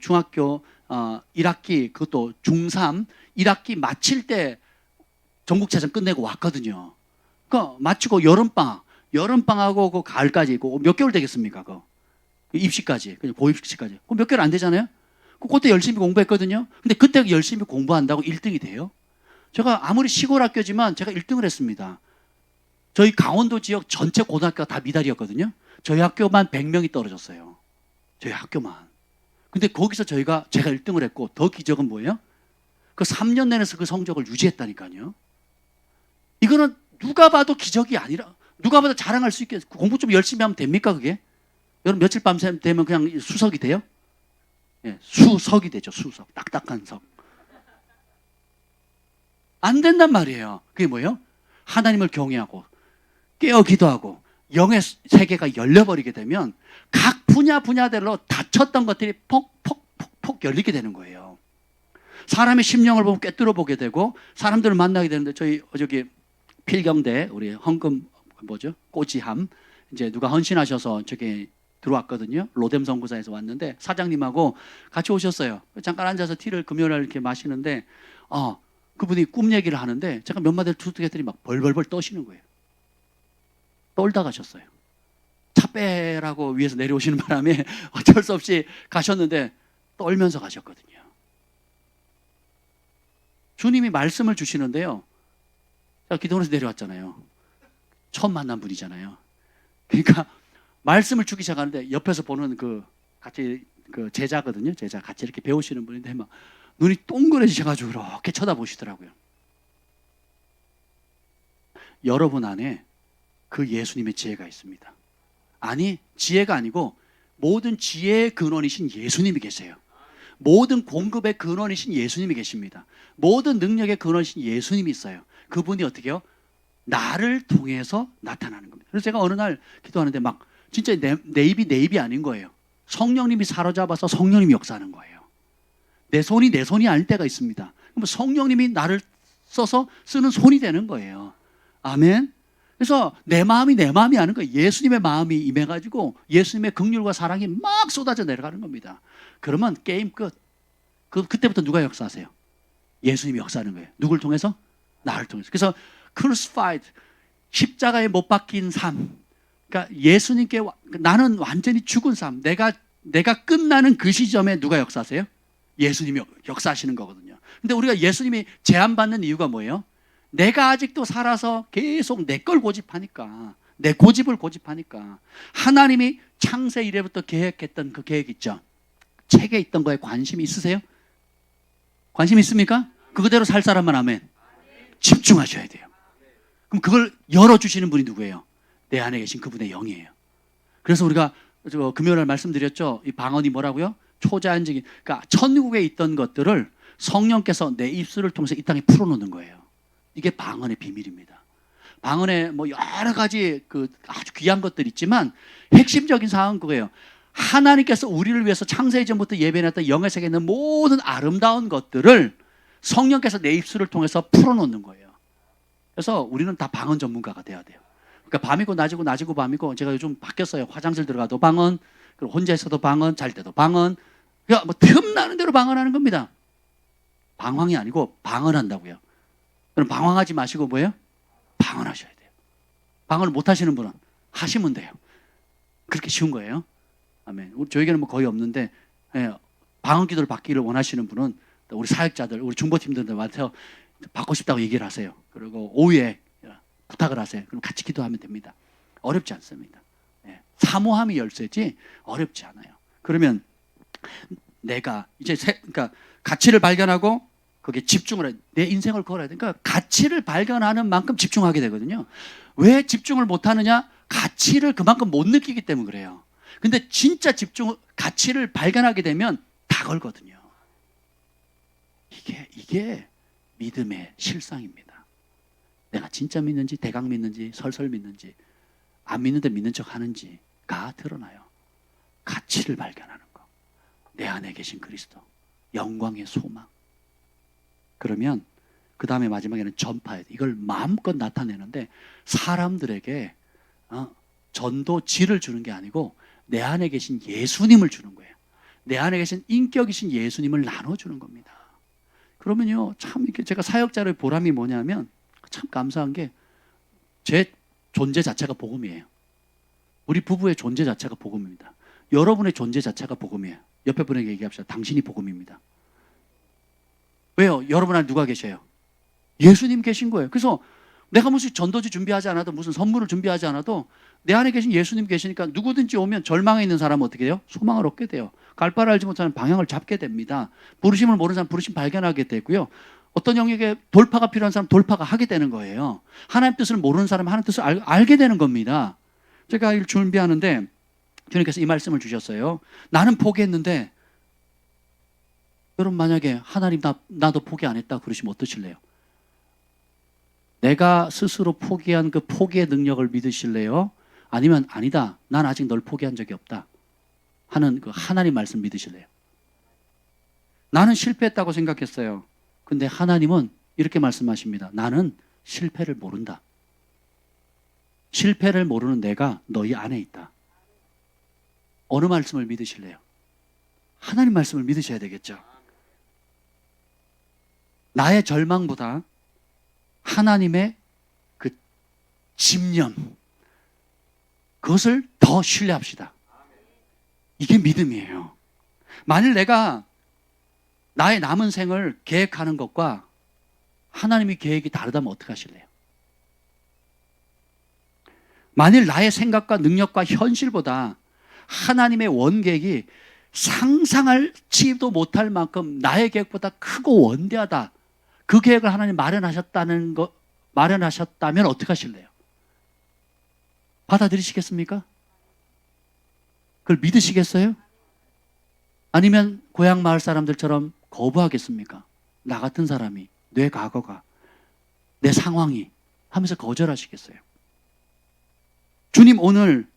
1학기 그것도 중3 1학기 마칠 때 전국체전 끝내고 왔거든요. 그러니까 마치고 여름방학하고 그 가을까지 몇 개월 되겠습니까? 입시까지 고입시까지 몇 개월 안 되잖아요. 그때 열심히 공부했거든요. 근데 그때 열심히 공부한다고 1등이 돼요? 제가 아무리 시골 학교지만 제가 1등을 했습니다. 저희 강원도 지역 전체 고등학교가 다 미달이었거든요. 저희 학교만 100명이 떨어졌어요. 저희 학교만. 근데 거기서 제가 1등을 했고 더 기적은 뭐예요? 그 3년 내내서 그 성적을 유지했다니까요. 이거는 누가 봐도 기적이 아니라 누가 봐도 자랑할 수 있게 공부 좀 열심히 하면 됩니까 그게? 여러분 며칠 밤새 되면 그냥 수석이 돼요? 예, 수석이 되죠. 수석. 딱딱한 석. 안 된단 말이에요. 그게 뭐예요? 하나님을 경외하고 깨어 기도하고 영의 세계가 열려버리게 되면 각 분야별로 닫혔던 것들이 폭 열리게 되는 거예요. 사람의 심령을 보면 꿰뚫어 보게 되고 사람들을 만나게 되는데 저기 필경대 우리 헌금 꼬지함 이제 누가 헌신하셔서 저기 들어왔거든요. 로뎀 선교사에서 왔는데 사장님하고 같이 오셨어요. 잠깐 앉아서 티를 금요일날 이렇게 마시는데 그분이 꿈 얘기를 하는데 제가 몇 마디를 투득했더니 막 벌벌벌 떠시는 거예요. 떨다 가셨어요. 차 빼라고 위에서 내려오시는 바람에 어쩔 수 없이 가셨는데 떨면서 가셨거든요. 주님이 말씀을 주시는데요. 제가 기도원에서 내려왔잖아요. 처음 만난 분이잖아요. 그러니까 말씀을 주기 시작하는데 옆에서 보는 같이 제자거든요. 제자 같이 이렇게 배우시는 분인데 막 눈이 동그래지셔가지고 이렇게 쳐다보시더라고요. 여러분 안에 그 예수님의 지혜가 있습니다. 아니 지혜가 아니고 모든 지혜의 근원이신 예수님이 계세요. 모든 공급의 근원이신 예수님이 계십니다. 모든 능력의 근원이신 예수님이 있어요. 그분이 어떻게 해요? 나를 통해서 나타나는 겁니다. 그래서 제가 어느 날 기도하는데 막 진짜 내 입이 아닌 거예요. 성령님이 사로잡아서 성령님이 역사하는 거예요. 내 손이 아닐 때가 있습니다. 그럼 성령님이 나를 써서 쓰는 손이 되는 거예요. 아멘. 그래서 내 마음이 아는 거예요. 예수님의 마음이 임해가지고 예수님의 긍휼과 사랑이 막 쏟아져 내려가는 겁니다. 그러면 게임 끝. 그때부터 누가 역사하세요? 예수님이 역사하는 거예요. 누굴 통해서? 나를 통해서. 그래서 crucified, 십자가에 못 박힌 삶. 그러니까 예수님께 나는 완전히 죽은 삶. 내가 끝나는 그 시점에 누가 역사하세요? 예수님이 역사하시는 거거든요. 근데 우리가 예수님이 제한받는 이유가 뭐예요? 내가 아직도 살아서 계속 내 걸 고집하니까, 내 고집을 고집하니까. 하나님이 창세 이래부터 계획했던 그 계획 있죠? 책에 있던 거에 관심이 있으세요? 관심 있습니까? 그거대로 살 사람만 아멘. 집중하셔야 돼요. 그럼 그걸 열어주시는 분이 누구예요? 내 안에 계신 그분의 영이에요. 그래서 우리가 금요일날 말씀드렸죠. 이 방언이 뭐라고요? 초자연적인, 그러니까 천국에 있던 것들을 성령께서 내 입술을 통해서 이 땅에 풀어놓는 거예요. 이게 방언의 비밀입니다. 방언에 뭐 여러 가지 그 아주 귀한 것들이 있지만 핵심적인 사항은 그거예요. 하나님께서 우리를 위해서 창세 이전부터 예배해놨던 영의 세계에 있는 모든 아름다운 것들을 성령께서 내 입술을 통해서 풀어놓는 거예요. 그래서 우리는 다 방언 전문가가 돼야 돼요. 그러니까 밤이고 낮이고 낮이고 밤이고, 제가 요즘 바뀌었어요. 화장실 들어가도 방언, 그리고 혼자 있어도 방언, 잘 때도 방언. 그러니까 뭐 틈나는 대로 방언하는 겁니다. 방황이 아니고 방언한다고요. 그럼 방황하지 마시고 뭐예요? 방언하셔야 돼요. 방언을 못 하시는 분은 하시면 돼요. 그렇게 쉬운 거예요. 아멘. 저에게는 뭐 거의 없는데, 예, 방언 기도를 받기를 원하시는 분은 우리 사역자들, 우리 중보팀들한테 받고 싶다고 얘기를 하세요. 그리고 오후에 부탁을 하세요. 그럼 같이 기도하면 됩니다. 어렵지 않습니다. 예, 사모함이 열쇠지 어렵지 않아요. 그러면 내가 이제 그러니까 가치를 발견하고 거기에 집중을 해. 내 인생을 걸어야 돼. 그러니까 가치를 발견하는 만큼 집중하게 되거든요. 왜 집중을 못 하느냐? 가치를 그만큼 못 느끼기 때문에 그래요. 근데 진짜 가치를 발견하게 되면 다 걸거든요. 이게 믿음의 실상입니다. 내가 진짜 믿는지, 대강 믿는지, 설설 믿는지, 안 믿는데 믿는 척 하는지가 드러나요. 가치를 발견하는 거. 내 안에 계신 그리스도, 영광의 소망. 그러면 그 다음에 마지막에는 전파해야 돼. 이걸 마음껏 나타내는데 사람들에게 전도지를 주는 게 아니고 내 안에 계신 예수님을 주는 거예요. 내 안에 계신 인격이신 예수님을 나눠주는 겁니다. 그러면요, 참 이렇게 제가 사역자의 보람이 뭐냐면 참 감사한 게 제 존재 자체가 복음이에요. 우리 부부의 존재 자체가 복음입니다. 여러분의 존재 자체가 복음이에요. 옆에 분에게 얘기합시다. 당신이 복음입니다. 왜요? 여러분 안에 누가 계셔요? 예수님 계신 거예요. 그래서 내가 무슨 전도지 준비하지 않아도, 무슨 선물을 준비하지 않아도 내 안에 계신 예수님 계시니까 누구든지 오면 절망에 있는 사람은 어떻게 돼요? 소망을 얻게 돼요. 갈 바를 알지 못하는 방향을 잡게 됩니다. 부르심을 모르는 사람 부르심 발견하게 되고요. 어떤 영역에 돌파가 필요한 사람 돌파가 하게 되는 거예요. 하나님 뜻을 모르는 사람 하나님 뜻을 알게 되는 겁니다. 제가 일 준비하는데 주님께서 이 말씀을 주셨어요. 나는 포기했는데, 여러분 만약에 하나님 나도 포기 안 했다 그러시면 어떠실래요? 내가 스스로 포기한 그 포기의 능력을 믿으실래요? 아니면 아니다, 난 아직 널 포기한 적이 없다 하는 그 하나님 말씀 믿으실래요? 나는 실패했다고 생각했어요. 근데 하나님은 이렇게 말씀하십니다. 나는 실패를 모른다. 실패를 모르는 내가 너희 안에 있다. 어느 말씀을 믿으실래요? 하나님 말씀을 믿으셔야 되겠죠. 나의 절망보다 하나님의 그 집념, 그것을 더 신뢰합시다. 이게 믿음이에요. 만일 내가 나의 남은 생을 계획하는 것과 하나님의 계획이 다르다면 어떻게 하실래요? 만일 나의 생각과 능력과 현실보다 하나님의 원계획이 상상할지도 못할 만큼 나의 계획보다 크고 원대하다, 그 계획을 하나님 마련하셨다면 어떻게 하실래요? 받아들이시겠습니까? 그걸 믿으시겠어요? 아니면 고향 마을 사람들처럼 거부하겠습니까? 나 같은 사람이, 내 과거가, 내 상황이 하면서 거절하시겠어요? 주님 오늘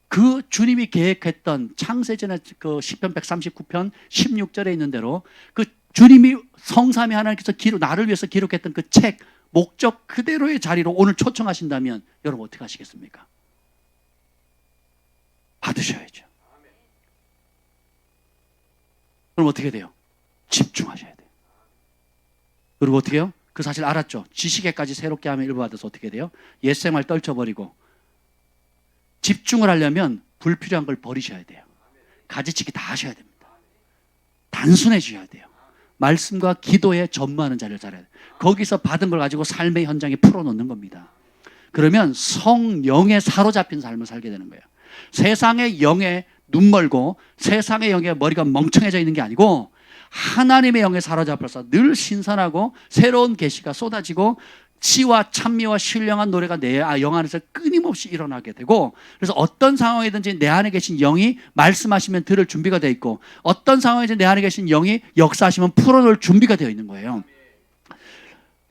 그 주님이 계획했던 창세전의 그 시편 139편 16절에 있는 대로 그 주님이 성삼위 하나님께서 나를 위해서 기록했던 그 책 목적 그대로의 자리로 오늘 초청하신다면 여러분 어떻게 하시겠습니까? 받으셔야죠. 그럼 어떻게 돼요? 집중하셔야 돼요. 그리고 어떻게 해요? 그 사실 알았죠? 지식에까지 새롭게 하면 일부받아서 어떻게 돼요? 옛생활 떨쳐버리고 집중을 하려면 불필요한 걸 버리셔야 돼요. 가지치기 다 하셔야 됩니다. 단순해져야 돼요. 말씀과 기도에 전무하는 자리를 잘해야 돼요. 거기서 받은 걸 가지고 삶의 현장에 풀어놓는 겁니다. 그러면 성령에 사로잡힌 삶을 살게 되는 거예요. 세상의 영에 눈 멀고 세상의 영에 머리가 멍청해져 있는 게 아니고 하나님의 영에 사로잡혀서 늘 신선하고 새로운 계시가 쏟아지고 치와 찬미와 신령한 노래가 내 영 안에서 끊임없이 일어나게 되고, 그래서 어떤 상황이든지 내 안에 계신 영이 말씀하시면 들을 준비가 되어 있고, 어떤 상황이든지 내 안에 계신 영이 역사하시면 풀어놓을 준비가 되어 있는 거예요.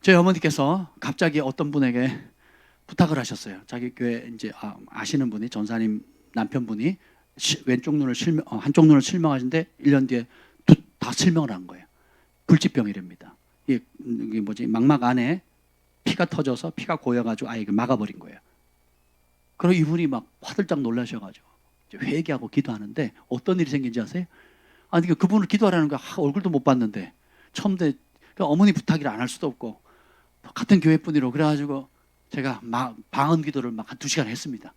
저희 어머니께서 갑자기 어떤 분에게 부탁을 하셨어요. 자기 교회 이제 아시는 분이, 전사님 남편분이 왼쪽 눈을 한쪽 눈을 실명하신데 1년 뒤에 다 실명을 한 거예요. 불치병이랍니다. 이게 망막 안에 피가 터져서 피가 고여가지고 아예 막아버린 거예요. 그리고 이분이 막 화들짝 놀라셔가지고 회개하고 기도하는데 어떤 일이 생긴지 아세요? 아니 그분을 기도하라는 거야. 얼굴도 못 봤는데 처음에 어머니 부탁이라 안 할 수도 없고 같은 교회 분이로, 그래가지고 제가 방언 기도를 막 한 2시간 했습니다.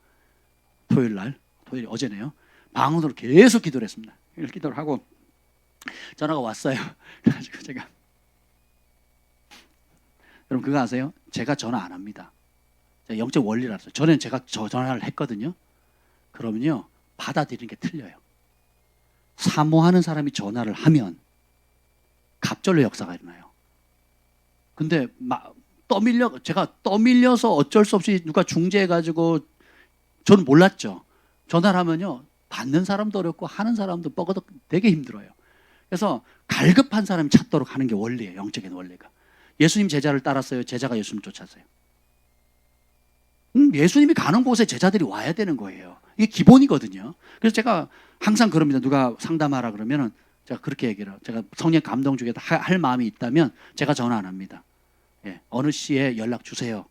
토요일 어제네요. 방언으로 계속 기도를 했습니다. 기도를 하고 전화가 왔어요. 그래가지고 제가, 여러분 그거 아세요? 제가 전화 안 합니다. 제가 영적 원리라서. 전에는 제가 전화를 했거든요. 그러면요 받아들이는 게 틀려요. 사모하는 사람이 전화를 하면 갑절로 역사가 일어나요. 근데 제가 떠밀려서 어쩔 수 없이 누가 중재해가지고, 저는 몰랐죠. 전화를 하면요 받는 사람도 어렵고 하는 사람도 뻐거덕 되게 힘들어요. 그래서 갈급한 사람이 찾도록 하는 게 원리예요. 영적인 원리가. 예수님 제자를 따랐어요? 제자가 예수님 쫓았어요? 예수님이 가는 곳에 제자들이 와야 되는 거예요. 이게 기본이거든요. 그래서 제가 항상 그럽니다. 누가 상담하라 그러면은 제가 그렇게 얘기를 해요. 제가 성령 감동 중에 할 마음이 있다면 제가 전화 안 합니다. 예, 어느 시에 연락 주세요.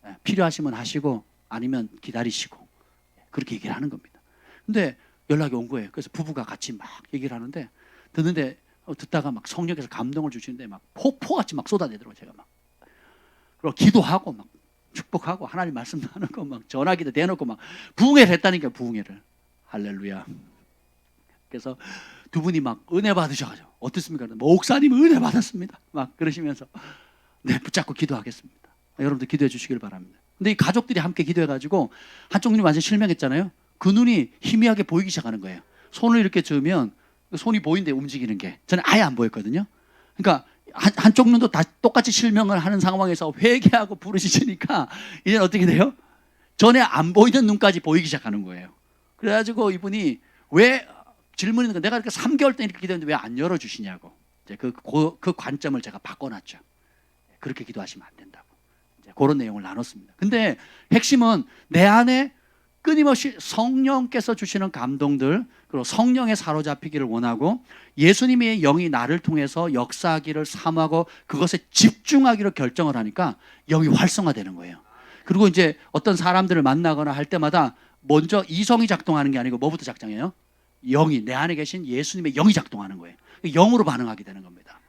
예, 필요하시면 하시고 아니면 기다리시고, 그렇게 얘기를 하는 겁니다. 근데 연락이 온 거예요. 그래서 부부가 같이 막 얘기를 하는데, 듣다가 막 성령께서 감동을 주시는데 막 폭포같이 막 쏟아내더라고요. 제가 막 그리고 기도하고 막 축복하고 하나님 말씀 하는 거 막 전화기도 대놓고 막 부흥회를 했다니까요. 부흥회를. 할렐루야. 그래서 두 분이 막 은혜 받으셔가지고 어떻습니까? 목사님 은혜 받았습니다. 막 그러시면서 네, 붙잡고 기도하겠습니다. 여러분들 기도해 주시길 바랍니다. 근데 이 가족들이 함께 기도해가지고 한쪽 눈이 완전 실명했잖아요. 그 눈이 희미하게 보이기 시작하는 거예요. 손을 이렇게 저으면 손이 보이는데 움직이는 게, 저는 아예 안 보였거든요. 그러니까 한쪽 눈도 다 똑같이 실명을 하는 상황에서 회개하고 부르짖으니까 이제는 어떻게 돼요? 전에 안 보이던 눈까지 보이기 시작하는 거예요. 그래가지고 이분이 왜 질문이 있는 거, 내가 이렇게 3개월 동안 이렇게 기도했는데 왜 안 열어주시냐고. 이제 그 관점을 제가 바꿔놨죠. 그렇게 기도하시면 안 된다고. 이제 그런 내용을 나눴습니다. 근데 핵심은 내 안에 끊임없이 성령께서 주시는 감동들, 그리고 성령에 사로잡히기를 원하고 예수님의 영이 나를 통해서 역사하기를 사모하고 그것에 집중하기로 결정을 하니까 영이 활성화되는 거예요. 그리고 이제 어떤 사람들을 만나거나 할 때마다 먼저 이성이 작동하는 게 아니고 뭐부터 작동해요? 영이, 내 안에 계신 예수님의 영이 작동하는 거예요. 영으로 반응하게 되는 겁니다.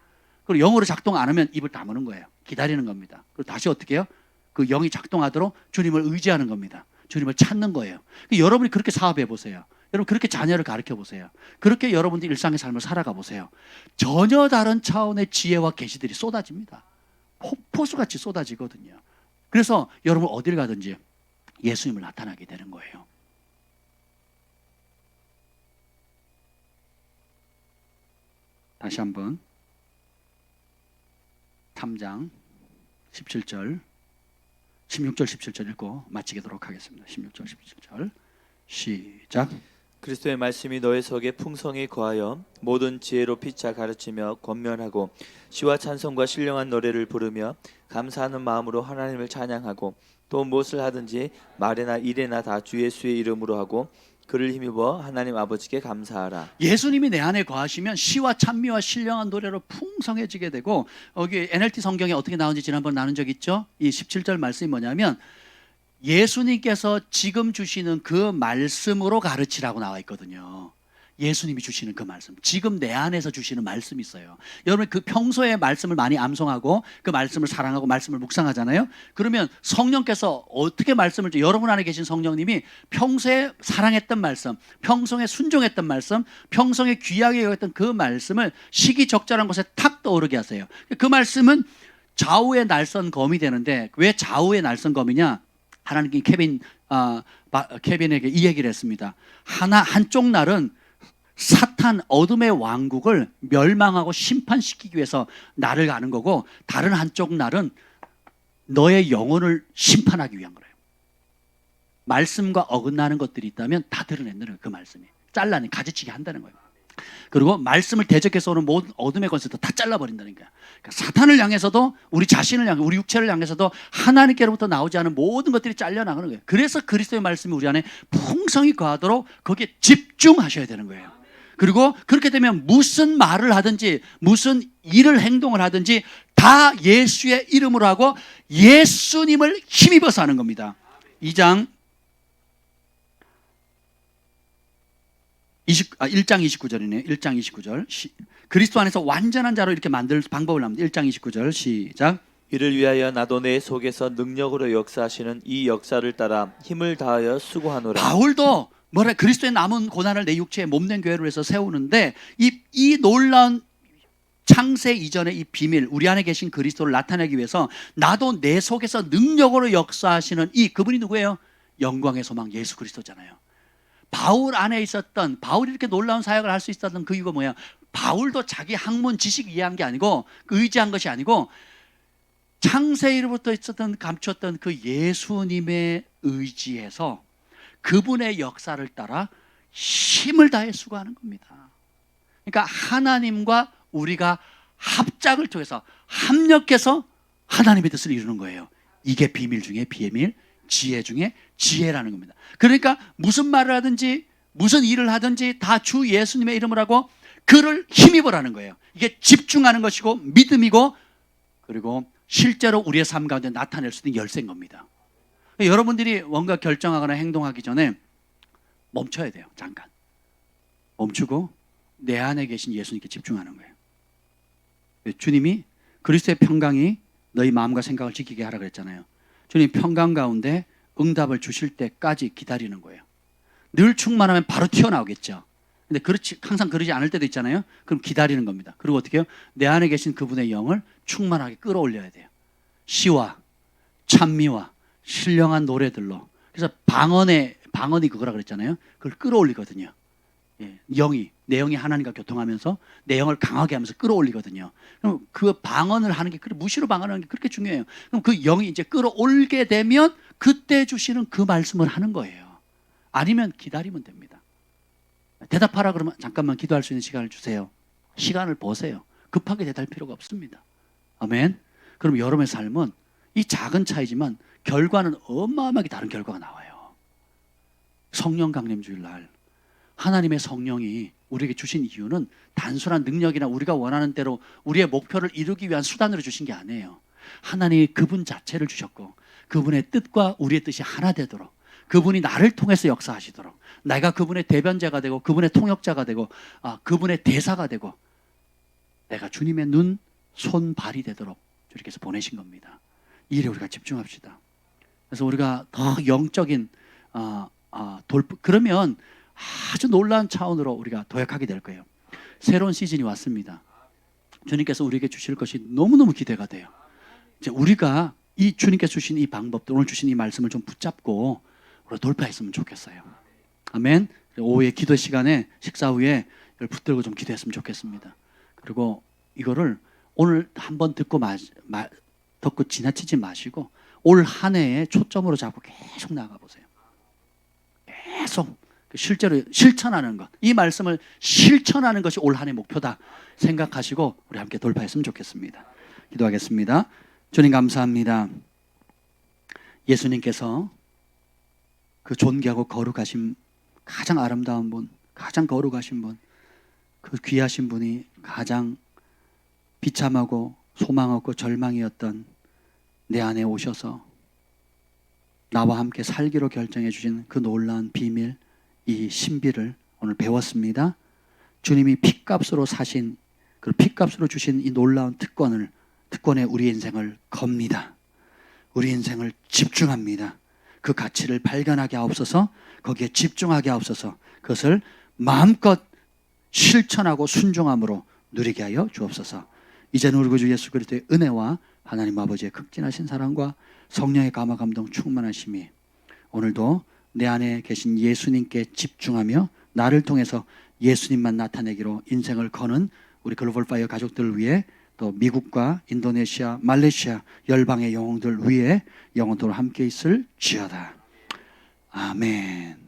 그리고 영으로 작동 안 하면 입을 다무는 거예요. 기다리는 겁니다. 그리고 다시 어떻게 해요? 그 영이 작동하도록 주님을 의지하는 겁니다. 주님을 찾는 거예요. 여러분이 그렇게 사업해 보세요. 여러분 그렇게 자녀를 가르쳐 보세요. 그렇게 여러분들이 일상의 삶을 살아가 보세요. 전혀 다른 차원의 지혜와 계시들이 쏟아집니다. 폭포수같이 쏟아지거든요. 그래서 여러분 어딜 가든지 예수님을 나타나게 되는 거예요. 다시 한번 3장 17절 16절 17절 읽고 마치도록 하겠습니다. 16절 17절 시작. 그리스도의 말씀이 너의 속에 풍성히 거하여 모든 지혜로 피차 가르치며 권면하고 시와 찬송과 신령한 노래를 부르며 감사하는 마음으로 하나님을 찬양하고 또 무엇을 하든지 말이나 일이나 다 주 예수의 이름으로 하고 그를 힘입어 하나님 아버지께 감사하라. 예수님이 내 안에 거하시면 시와 찬미와 신령한 노래로 풍성해지게 되고, 여기 NLT 성경에 어떻게 나오는지 지난번 나눈 적 있죠? 이 17절 말씀이 뭐냐면 예수님께서 지금 주시는 그 말씀으로 가르치라고 나와 있거든요. 예수님이 주시는 그 말씀, 지금 내 안에서 주시는 말씀이 있어요. 여러분 그 평소에 말씀을 많이 암송하고 그 말씀을 사랑하고 말씀을 묵상하잖아요. 그러면 성령께서 어떻게 말씀을, 여러분 안에 계신 성령님이 평소에 사랑했던 말씀, 평소에 순종했던 말씀, 평소에 귀하게 여겼던 그 말씀을 시기적절한 곳에 탁 떠오르게 하세요. 그 말씀은 좌우의 날선 검이 되는데, 왜 좌우의 날선 검이냐? 하나님께 케빈에게 이 얘기를 했습니다. 한쪽 날은 사탄 어둠의 왕국을 멸망하고 심판시키기 위해서 날을 가는 거고, 다른 한쪽 날은 너의 영혼을 심판하기 위한 거예요. 말씀과 어긋나는 것들이 있다면 다 드러낸다는 거예요. 그 말씀이 잘라내 가지치게 한다는 거예요. 그리고 말씀을 대적해서 오는 모든 어둠의 권세도 다 잘라버린다는 거예요. 그러니까 사탄을 향해서도, 우리 자신을 향해, 우리 육체를 향해서도 하나님께로부터 나오지 않은 모든 것들이 잘려나가는 거예요. 그래서 그리스도의 말씀이 우리 안에 풍성히 거하도록 거기에 집중하셔야 되는 거예요. 그리고 그렇게 되면 무슨 말을 하든지 무슨 일을 행동을 하든지 다 예수의 이름으로 하고 예수님을 힘입어서 하는 겁니다. 1장 29절이네요. 1장 29절. 그리스도 안에서 완전한 자로 이렇게 만들 방법을 합니다. 1장 29절 시작. 이를 위하여 나도 내 속에서 능력으로 역사하시는 이 역사를 따라 힘을 다하여 수고하노라. 바울도 그리스도의 남은 고난을 내 육체에 몸된 교회로 해서 세우는데 이 놀라운 창세 이전의 이 비밀, 우리 안에 계신 그리스도를 나타내기 위해서 나도 내 속에서 능력으로 역사하시는 그분이 누구예요? 영광의 소망 예수 그리스도잖아요. 바울 안에 있었던, 바울이 이렇게 놀라운 사역을 할 수 있었던 그 이유가 뭐야? 바울도 자기 학문 지식 이해한 게 아니고, 의지한 것이 아니고, 창세일부터 있었던, 감췄던 그 예수님의 의지에서 그분의 역사를 따라 힘을 다해 수고하는 겁니다. 그러니까 하나님과 우리가 합작을 통해서 합력해서 하나님의 뜻을 이루는 거예요. 이게 비밀 중에 비밀, 지혜 중에 지혜라는 겁니다. 그러니까 무슨 말을 하든지 무슨 일을 하든지 다 주 예수님의 이름을 하고 그를 힘입으라는 거예요. 이게 집중하는 것이고 믿음이고, 그리고 실제로 우리의 삶 가운데 나타낼 수 있는 열쇠인 겁니다. 여러분들이 뭔가 결정하거나 행동하기 전에 멈춰야 돼요. 잠깐 멈추고 내 안에 계신 예수님께 집중하는 거예요. 주님이 그리스도의 평강이 너희 마음과 생각을 지키게 하라 그랬잖아요. 주님 평강 가운데 응답을 주실 때까지 기다리는 거예요. 늘 충만하면 바로 튀어나오겠죠. 근데 항상 그러지 않을 때도 있잖아요. 그럼 기다리는 겁니다. 그리고 어떻게 해요? 내 안에 계신 그분의 영을 충만하게 끌어올려야 돼요. 시와 찬미와 신령한 노래들로. 그래서 방언이 그거라 그랬잖아요. 그걸 끌어올리거든요. 내 영이 하나님과 교통하면서 내 영을 강하게 하면서 끌어올리거든요. 그럼 그 방언을 하는 게, 무시로 방언하는 게 그렇게 중요해요. 그럼 그 영이 이제 끌어올게 되면 그때 주시는 그 말씀을 하는 거예요. 아니면 기다리면 됩니다. 대답하라 그러면 잠깐만 기도할 수 있는 시간을 주세요. 시간을 보세요. 급하게 대답할 필요가 없습니다. 아멘. 그럼 여러분의 삶은 이 작은 차이지만 결과는 어마어마하게 다른 결과가 나와요. 성령 강림 주일날 하나님의 성령이 우리에게 주신 이유는 단순한 능력이나 우리가 원하는 대로 우리의 목표를 이루기 위한 수단으로 주신 게 아니에요. 하나님이 그분 자체를 주셨고, 그분의 뜻과 우리의 뜻이 하나 되도록, 그분이 나를 통해서 역사하시도록, 내가 그분의 대변자가 되고 그분의 통역자가 되고 그분의 대사가 되고 내가 주님의 눈, 손, 발이 되도록 주님께서 보내신 겁니다. 이 일에 우리가 집중합시다. 그래서 우리가 더 영적인 그러면 아주 놀라운 차원으로 우리가 도약하게 될 거예요. 새로운 시즌이 왔습니다. 주님께서 우리에게 주실 것이 너무너무 기대가 돼요. 이제 우리가 이 주님께서 주신 이 방법들, 오늘 주신 이 말씀을 좀 붙잡고 우리가 돌파했으면 좋겠어요. 아멘. 오후에 기도 시간에 식사 후에 이걸 붙들고 좀 기도했으면 좋겠습니다. 그리고 이거를 오늘 한번 듣고 지나치지 마시고 올 한 해에 초점으로 잡고 계속 나가보세요. 계속 실제로 실천하는 것, 이 말씀을 실천하는 것이 올 한 해 목표다 생각하시고 우리 함께 돌파했으면 좋겠습니다. 기도하겠습니다. 주님 감사합니다. 예수님께서 그 존귀하고 거룩하신 가장 아름다운 분, 가장 거룩하신 분, 그 귀하신 분이 가장 비참하고 소망 없고 절망이었던 내 안에 오셔서 나와 함께 살기로 결정해 주신 그 놀라운 비밀, 이 신비를 오늘 배웠습니다. 주님이 핏값으로 사신, 그 핏값으로 주신 이 놀라운 특권에 우리 인생을 겁니다. 우리 인생을 집중합니다. 그 가치를 발견하게 하옵소서, 거기에 집중하게 하옵소서, 그것을 마음껏 실천하고 순종함으로 누리게 하여 주옵소서. 이제는 우리 구주 예수 그리스도의 은혜와 하나님 아버지의 극진하신 사랑과 성령의 감화 감동 충만하심이 오늘도 내 안에 계신 예수님께 집중하며 나를 통해서 예수님만 나타내기로 인생을 거는 우리 글로벌 파이어 가족들을 위해 또 미국과 인도네시아, 말레이시아 열방의 영혼들 위해 영원토록 함께 있을 지어다. 아멘.